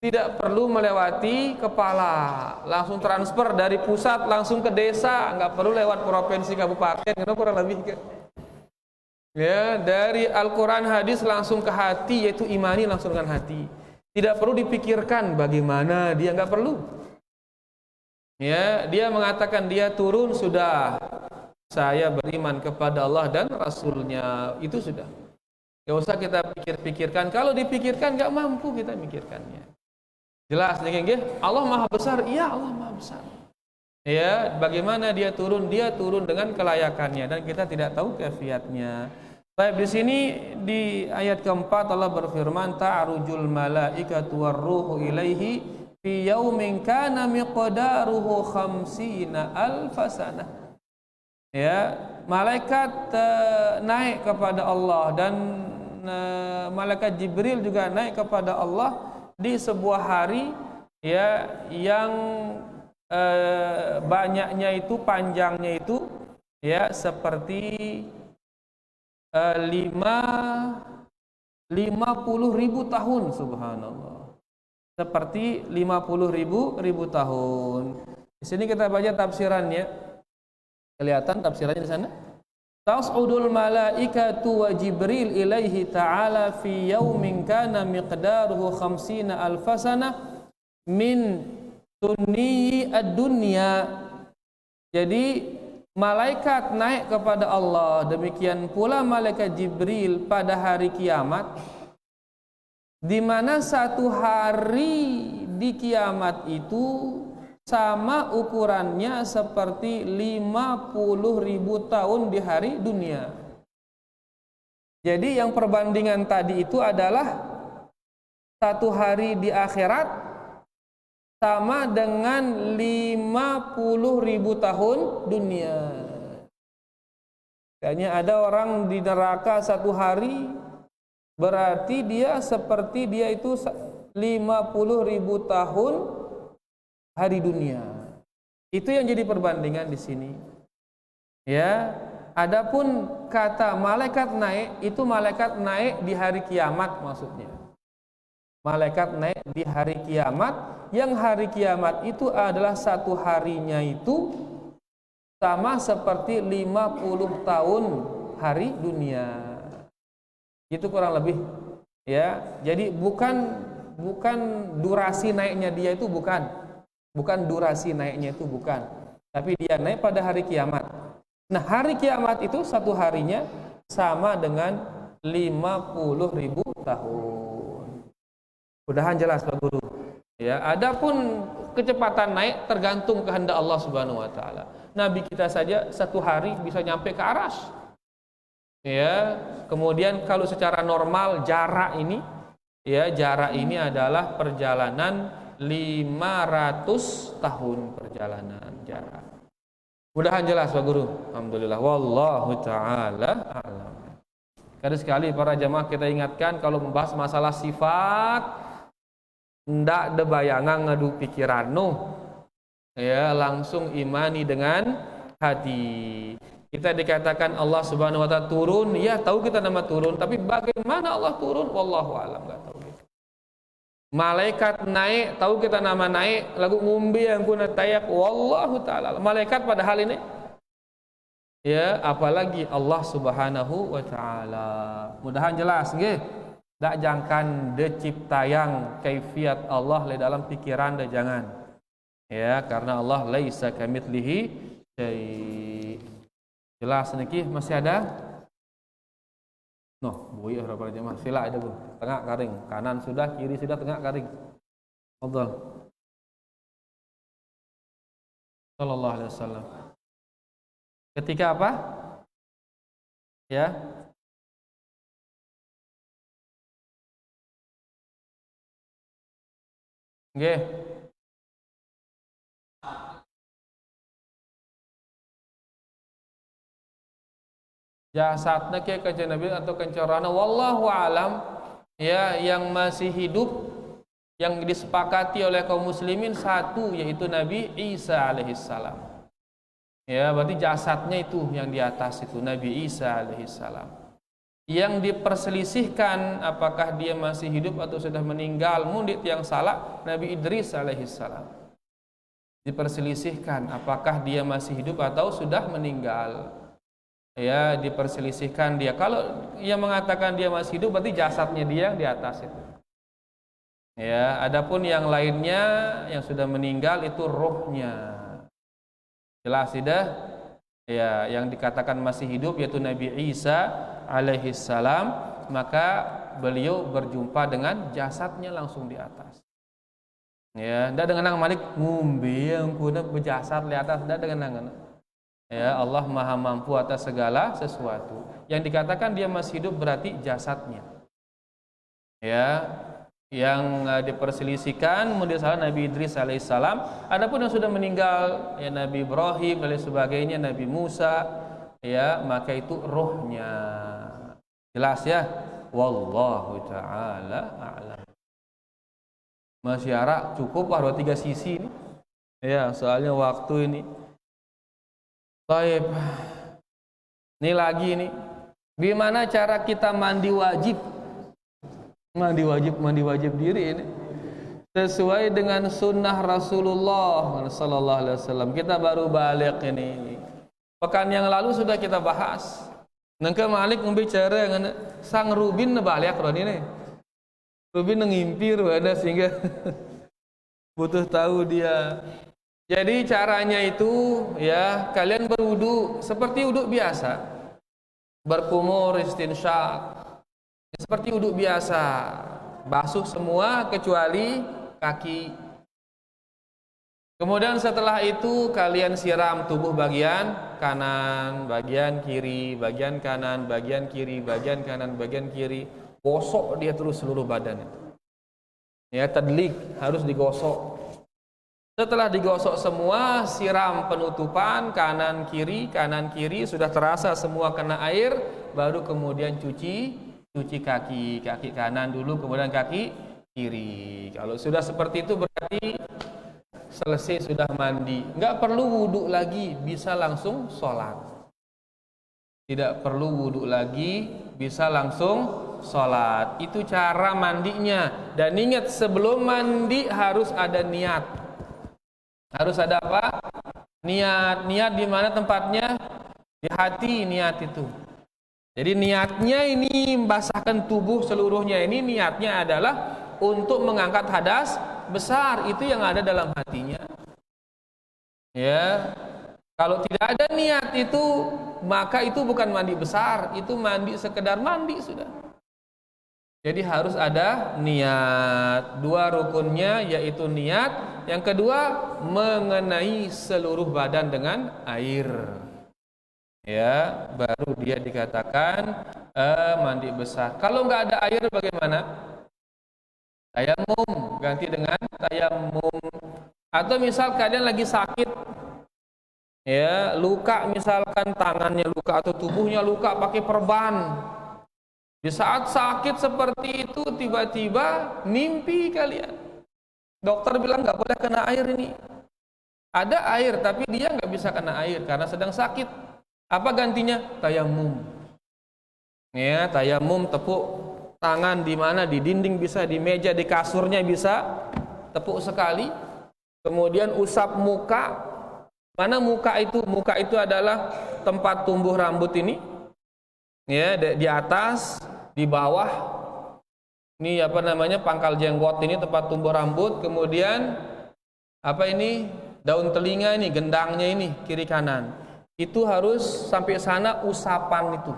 Tidak perlu melewati kepala, langsung transfer dari pusat langsung ke desa, nggak perlu lewat provinsi kabupaten, karena kurang lebih ya, dari Al-Quran hadis langsung ke hati, yaitu imani langsung dengan hati. Tidak perlu dipikirkan bagaimana dia, nggak perlu. Ya, dia mengatakan dia turun, sudah, saya beriman kepada Allah dan Rasulnya, itu sudah. Gak usah kita pikir-pikirkan. Kalau dipikirkan nggak mampu kita mikirkannya. Jelas nih, Allah maha besar. Iya, Allah maha besar. Ya, bagaimana dia turun? Dia turun dengan kelayakannya dan kita tidak tahu kaifiatnya. Baik, di sini di ayat keempat Allah berfirman, ta'rujul malaikatu warruhu ilaihi fi yaumin kana miqdaruhu khamsina alfasana. Ya, malaikat naik kepada Allah dan malaikat Jibril juga naik kepada Allah di sebuah hari ya yang banyaknya itu, panjangnya itu ya seperti 50.000 tahun, subhanallah. Seperti 50.000 tahun. Di sini kita baca tafsirannya. Kelihatan tafsirannya di sana? Tas'udul malaikatu wa Jibril ilaihi ta'ala fi yaumin kana miqdaruhu khamsina alfasana min sunni ad-dunya. Jadi malaikat naik kepada Allah, demikian pula malaikat Jibril pada hari kiamat, di mana satu hari di kiamat itu sama ukurannya seperti 50.000 tahun di hari dunia. Jadi yang perbandingan tadi itu adalah satu hari di akhirat sama dengan 50.000 tahun dunia. Kayaknya ada orang di neraka satu hari, berarti dia seperti dia itu 50.000 tahun hari dunia. Itu yang jadi perbandingan di sini. Ya, adapun kata malaikat naik, itu malaikat naik di hari kiamat maksudnya. Malaikat naik di hari kiamat, yang hari kiamat itu adalah satu harinya itu sama seperti 50 tahun hari dunia. Itu kurang lebih. Ya, jadi bukan durasi naiknya dia itu bukan durasi naiknya itu bukan, tapi dia naik pada hari kiamat. Nah, hari kiamat itu satu harinya sama dengan 50.000 tahun. Mudahan jelas Pak Guru. Ya, adapun kecepatan naik tergantung kehendak Allah Subhanahu wa taala. Nabi kita saja satu hari bisa nyampe ke Arsy. Ya, kemudian kalau secara normal jarak ini adalah perjalanan 500 tahun perjalanan jarak. Mudahan jelas Pak Guru. Alhamdulillah, wallahu taala a'lam. Sekali sekali para jamaah kita ingatkan, kalau membahas masalah sifat ndak ada bayangan ngadu pikiran ya, langsung imani dengan hati. Kita dikatakan Allah Subhanahu wa taala turun, ya tahu kita nama turun, tapi bagaimana Allah turun wallahu alam, enggak tahu. Malaikat naik, tahu kita nama naik, lagu ngumbi yang kuna tayak, wallahu ta'ala. Malaikat padahal ini, ya apalagi Allah Subhanahu wa ta'ala. Mudahan jelas, nggih. Tak jangkan de ciptayang kaifiat Allah le dalam pikiran de jangan. Ya, karena Allah laisa kamitslihi syai'. Jelas niki masih ada? Noh, buih para jemaah, sila ada Bu. Tengah garing, kanan sudah, kiri sudah, tengah garing. Fadhal. Sallallahu alaihi wasallam. Ketika apa? Ya. Nggih. Jasadna ke kanjeng Nabi atau kencorana wallahu alam, ya, yang masih hidup yang disepakati oleh kaum muslimin satu, yaitu Nabi Isa alaihissalam. Ya, berarti jasadnya itu yang di atas itu Nabi Isa alaihissalam. Yang diperselisihkan apakah dia masih hidup atau sudah meninggal, mundit yang salah Nabi Idris alaihissalam. Diperselisihkan apakah dia masih hidup atau sudah meninggal. Ya, diperselisihkan dia. Kalau yang mengatakan dia masih hidup berarti jasadnya dia yang di atas itu. Ya, adapun yang lainnya yang sudah meninggal itu rohnya. Jelas tidak? Ya, yang dikatakan masih hidup yaitu Nabi Isa alaihissalam, maka beliau berjumpa dengan jasadnya langsung di atas. Ya, ndak dengan nang Malik ngumbi yang kuna berjasad di atas, ndak dengan nang. Ya, Allah Maha mampu atas segala sesuatu. Yang dikatakan dia masih hidup berarti jasadnya. Ya, yang diperselisihkan kemudian salah Nabi Idris alaihissalam. Adapun yang sudah meninggal, ya Nabi Ibrahim dan sebagainya, Nabi Musa, ya, maka itu rohnya. Jelas ya? Wallahu taala a'lam. Masyarakat cukup lah 2-3 sisi ini. Ya, soalnya waktu ini. Baik. Ini lagi nih. Gimana cara kita mandi wajib? Mandi wajib diri ini. Sesuai dengan sunnah Rasulullah sallallahu alaihi wasallam. Kita baru balik ini. Pekan yang lalu sudah kita bahas. Nangka Malik membicara dengan sang Rubin balik ron ini. Rubin ngimpi ada sehingga butuh tahu dia. Jadi caranya itu, ya, kalian berwudu seperti wudu biasa, berkumur, istinsyak, seperti wudu biasa, basuh semua kecuali kaki. Kemudian setelah itu kalian siram tubuh bagian kanan, bagian kiri, bagian kanan, bagian kiri, bagian kanan, bagian kiri, gosok dia terus seluruh badan itu. Ya, tadlik harus digosok. Setelah digosok semua, siram penutupan kanan kiri, sudah terasa semua kena air, baru kemudian cuci kaki kanan dulu, kemudian kaki kiri. Kalau sudah seperti itu berarti selesai, sudah mandi, nggak perlu wudhu lagi, bisa langsung sholat. Tidak perlu wudhu lagi, bisa langsung sholat. Itu cara mandinya. Dan ingat, sebelum mandi harus ada niat. Harus ada apa? Niat. Niat di mana tempatnya? Di hati niat itu. Jadi niatnya ini membasahkan tubuh seluruhnya, ini niatnya adalah untuk mengangkat hadas besar, itu yang ada dalam hatinya. Ya. Kalau tidak ada niat itu, maka itu bukan mandi besar, itu mandi sekedar mandi sudah. Jadi harus ada niat. Dua rukunnya yaitu niat. Yang kedua, mengenai seluruh badan dengan air. Ya, baru dia dikatakan mandi besar. Kalau nggak ada air bagaimana? Tayamum, ganti dengan tayamum. Atau misal kalian lagi sakit, ya, luka, misalkan tangannya luka atau tubuhnya luka, pakai perban. Di saat sakit seperti itu tiba-tiba mimpi kalian. Dokter bilang nggak boleh kena air ini. Ada air tapi dia nggak bisa kena air karena sedang sakit. Apa gantinya? Tayamum. Ya, tayamum, tepuk tangan di mana, di dinding bisa, di meja, di kasurnya bisa, tepuk sekali. Kemudian usap muka. Mana muka itu? Muka itu adalah tempat tumbuh rambut ini. Ya, di atas, di bawah, ini apa namanya, pangkal jenggot ini tempat tumbuh rambut. Kemudian apa ini, daun telinga ini, gendangnya ini, kiri kanan, itu harus sampai sana usapan itu.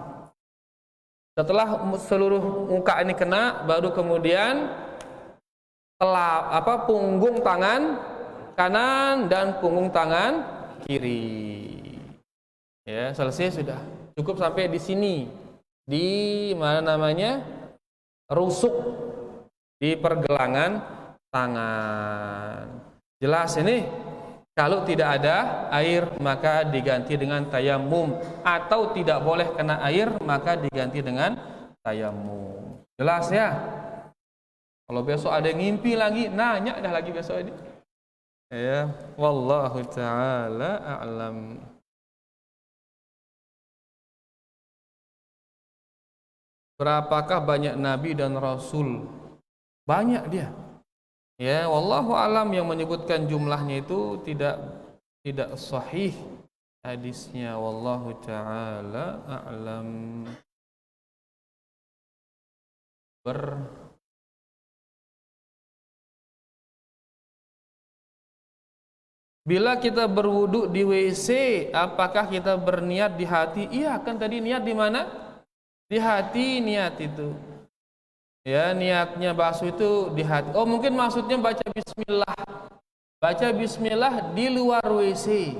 Setelah seluruh muka ini kena, baru kemudian punggung tangan kanan dan punggung tangan kiri. Ya, selesai sudah. Cukup sampai di sini. Di mana namanya? Rusuk di pergelangan tangan. Jelas ini? Kalau tidak ada air maka diganti dengan tayamum, atau tidak boleh kena air maka diganti dengan tayamum. Jelas ya? Kalau besok ada yang ngimpi lagi, nanya dah lagi besok ini. Ya, wallahu taala a'lam. Berapakah banyak nabi dan rasul? Banyak dia. Ya, wallahu alam, yang menyebutkan jumlahnya itu tidak sahih hadisnya, wallahu taala a'lam. Bila kita berwudu di WC, apakah kita berniat di hati? Iya, kan tadi niat di mana? Di hati niat itu. Ya, niatnya basuh itu di hati. Oh, mungkin maksudnya baca bismillah. Baca bismillah di luar WC.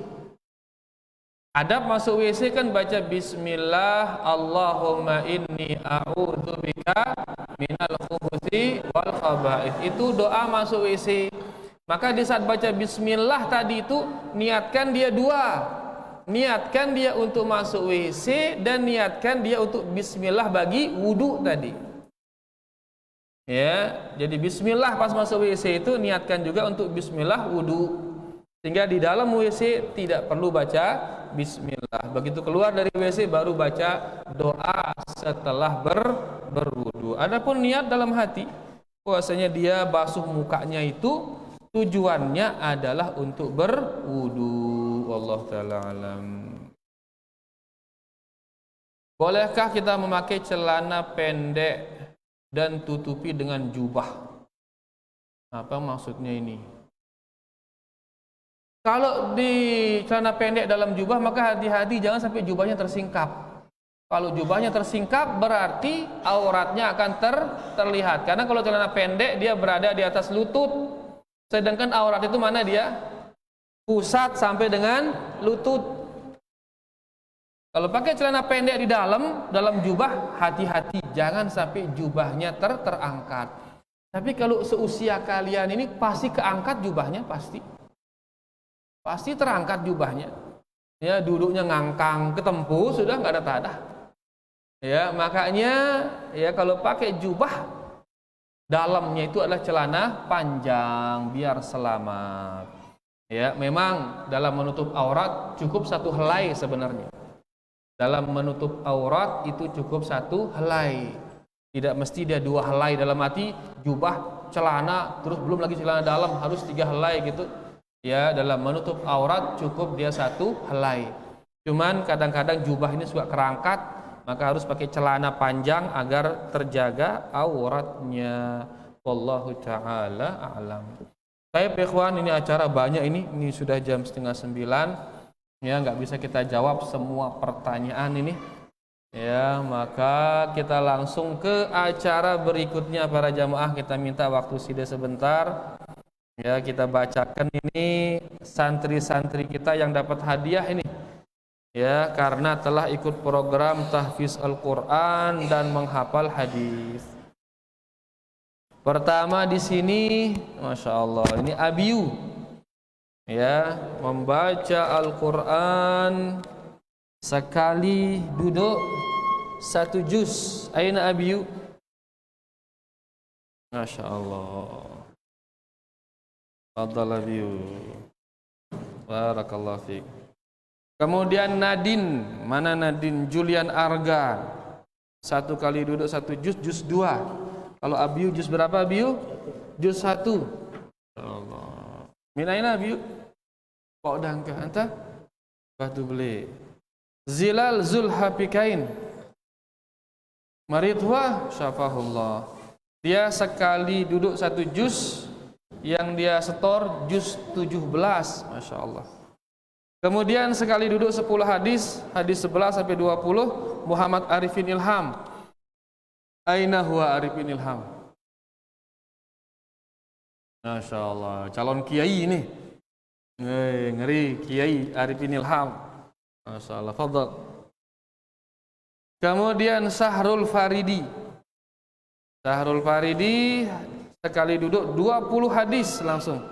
Adab masuk WC kan baca bismillah, Allahumma inni a'udzubika minal khubuthi wal khaba'ith. Itu doa masuk WC. Maka di saat baca bismillah tadi itu niatkan dia dua. Niatkan dia untuk masuk WC dan niatkan dia untuk bismillah bagi wudu tadi. Ya, jadi bismillah pas masuk WC itu niatkan juga untuk bismillah wudu. Sehingga di dalam WC tidak perlu baca bismillah. Begitu keluar dari WC baru baca doa setelah berwudu. Adapun niat dalam hati, bahwasanya dia basuh mukanya itu tujuannya adalah untuk berwudu. Wallahu taala alam. Bolehkah kita memakai celana pendek dan tutupi dengan jubah? Apa maksudnya ini? Kalau di celana pendek dalam jubah maka hati-hati jangan sampai jubahnya tersingkap. Kalau jubahnya tersingkap berarti auratnya akan terlihat. Karena kalau celana pendek dia berada di atas lutut. Sedangkan aurat itu mana dia? Pusat sampai dengan lutut. Kalau pakai celana pendek di dalam jubah, hati-hati jangan sampai jubahnya terangkat. Tapi kalau seusia kalian ini pasti keangkat jubahnya, pasti terangkat jubahnya. Ya, duduknya ngangkang, ketempuh sudah nggak ada tadah. Ya, makanya ya kalau pakai jubah dalamnya itu adalah celana panjang biar selamat. Ya, memang dalam menutup aurat cukup satu helai sebenarnya. Dalam menutup aurat itu cukup satu helai. Tidak mesti dia dua helai, dalam arti jubah, celana, terus belum lagi celana dalam harus 3 helai gitu. Ya, dalam menutup aurat cukup dia satu helai. Cuman kadang-kadang jubah ini suka kerangkat, maka harus pakai celana panjang agar terjaga auratnya. Wallahu taala a'lam. Baik ikhwan, ini acara banyak ini sudah jam 8:30. Ya, nggak bisa kita jawab semua pertanyaan ini. Ya, maka kita langsung ke acara berikutnya para jamaah. Kita minta waktu sida sebentar. Ya, kita bacakan ini santri-santri kita yang dapat hadiah ini. Ya, karena telah ikut program tahfiz Al-Qur'an dan menghafal hadis. Pertama di sini, Masya Allah, ini Abiu. Ya, membaca Al-Qur'an sekali duduk 1 juz. Aina Abiu? Masya Allah. Fadhal Abiu. Barakallahu fiik. Kemudian Nadine, mana Nadine? Julian Arga, 1 kali duduk 1 juz, juz 2. Kalau Abiu juz berapa Abiu? Juz 1. Allah. Min aina Abiu? Kok dangka anta? Batu beli. Zilal Zulhafikain. Maridwa syafahullah. Dia sekali duduk 1 juz, yang dia setor juz 17. Masya Allah. Kemudian sekali duduk 10 hadis, hadis 11 sampai 20, Muhammad Arifin Ilham. Aina huwa Arifin Ilham? Masya Allah, calon kiai ini. Ngeri, Kiai Arifin Ilham. Masya Allah, fadhal. Kemudian Sahrul Faridi. Sahrul Faridi sekali duduk 20 hadis langsung.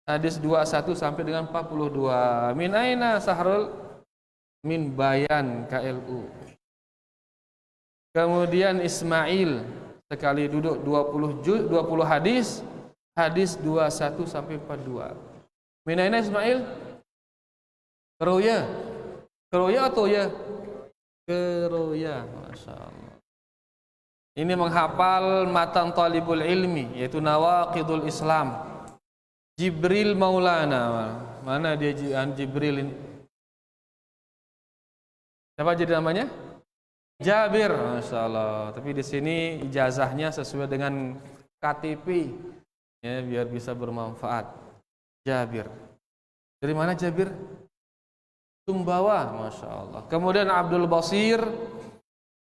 Hadis 21 sampai dengan 42. Min aina Sahrul? Min Bayan KLU. Kemudian Ismail sekali duduk 20 hadis, hadis 21 sampai 42. Min aina Ismail? Keroya. Keroya atau ya? Keroya, Masya Allah. Ini menghafal matan talibul ilmi, yaitu Nawaqidul Islam. Jibril Maulana. Mana dia Jibril ini? Siapa jadi namanya? Jabir, Masya Allah. Tapi di sini ijazahnya sesuai dengan KTP, ya, biar bisa bermanfaat. Jabir. Dari mana Jabir? Sumbawa, Masya Allah. Kemudian Abdul Basir,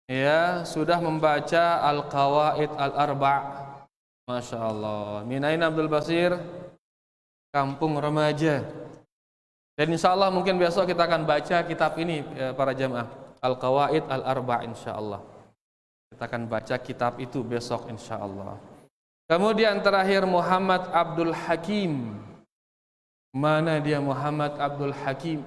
ya, sudah membaca Al-Qawaid Al-Arba', Masya Allah. Minain Abdul Basir, Kampung Remaja. Dan insya Allah mungkin besok kita akan baca kitab ini, ya, para jamaah, Al-Qawaid Al-Arba', insya Allah. Kita akan baca kitab itu besok, insya Allah. Kemudian terakhir Muhammad Abdul Hakim. Mana dia Muhammad Abdul Hakim?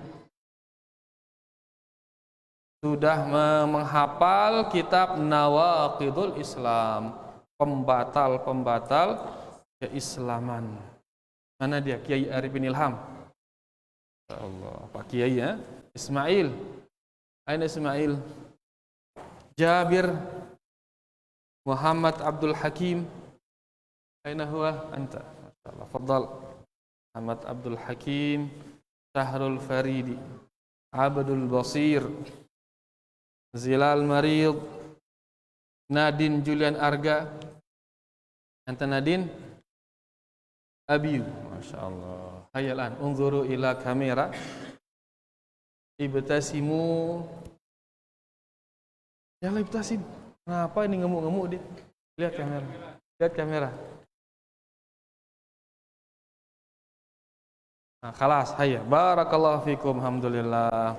Sudah menghafal kitab Nawaqidul Islam, pembatal-pembatal keislaman. Mana dia? Kiai Arifin Ilham. Allah, Pak Kiai, ya. Ismail. Aina Ismail? Jabir. Muhammad Abdul Hakim. Aina huwa? Anta. Masyaallah. Fadhal. Muhammad Abdul Hakim, Sahrul Faridi, Abdul Basir, Zilal Marid, Nadine Julian Arga. Anta Nadine? Abiyu. Masya Allah. Hayalan, unzuru ila kamera. Ibtasimu. Jangan ibtasim. Kenapa ini ngemuk-ngemuk dia? Lihat kamera. Lihat kamera. Nah, khalas, hayya. Barakallahu fikum, alhamdulillah.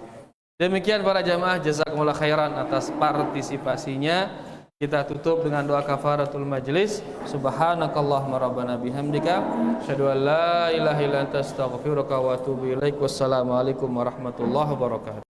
Demikian para jamaah, jazakumullah khairan atas partisipasinya. Kita tutup dengan doa kafaratul majlis. Subhanakallahumma rabbana bihamdika asyhadu an la ilaha illa anta astaghfiruka wa atubu ilaik. Wassalamualaikum warahmatullahi wabarakatuh.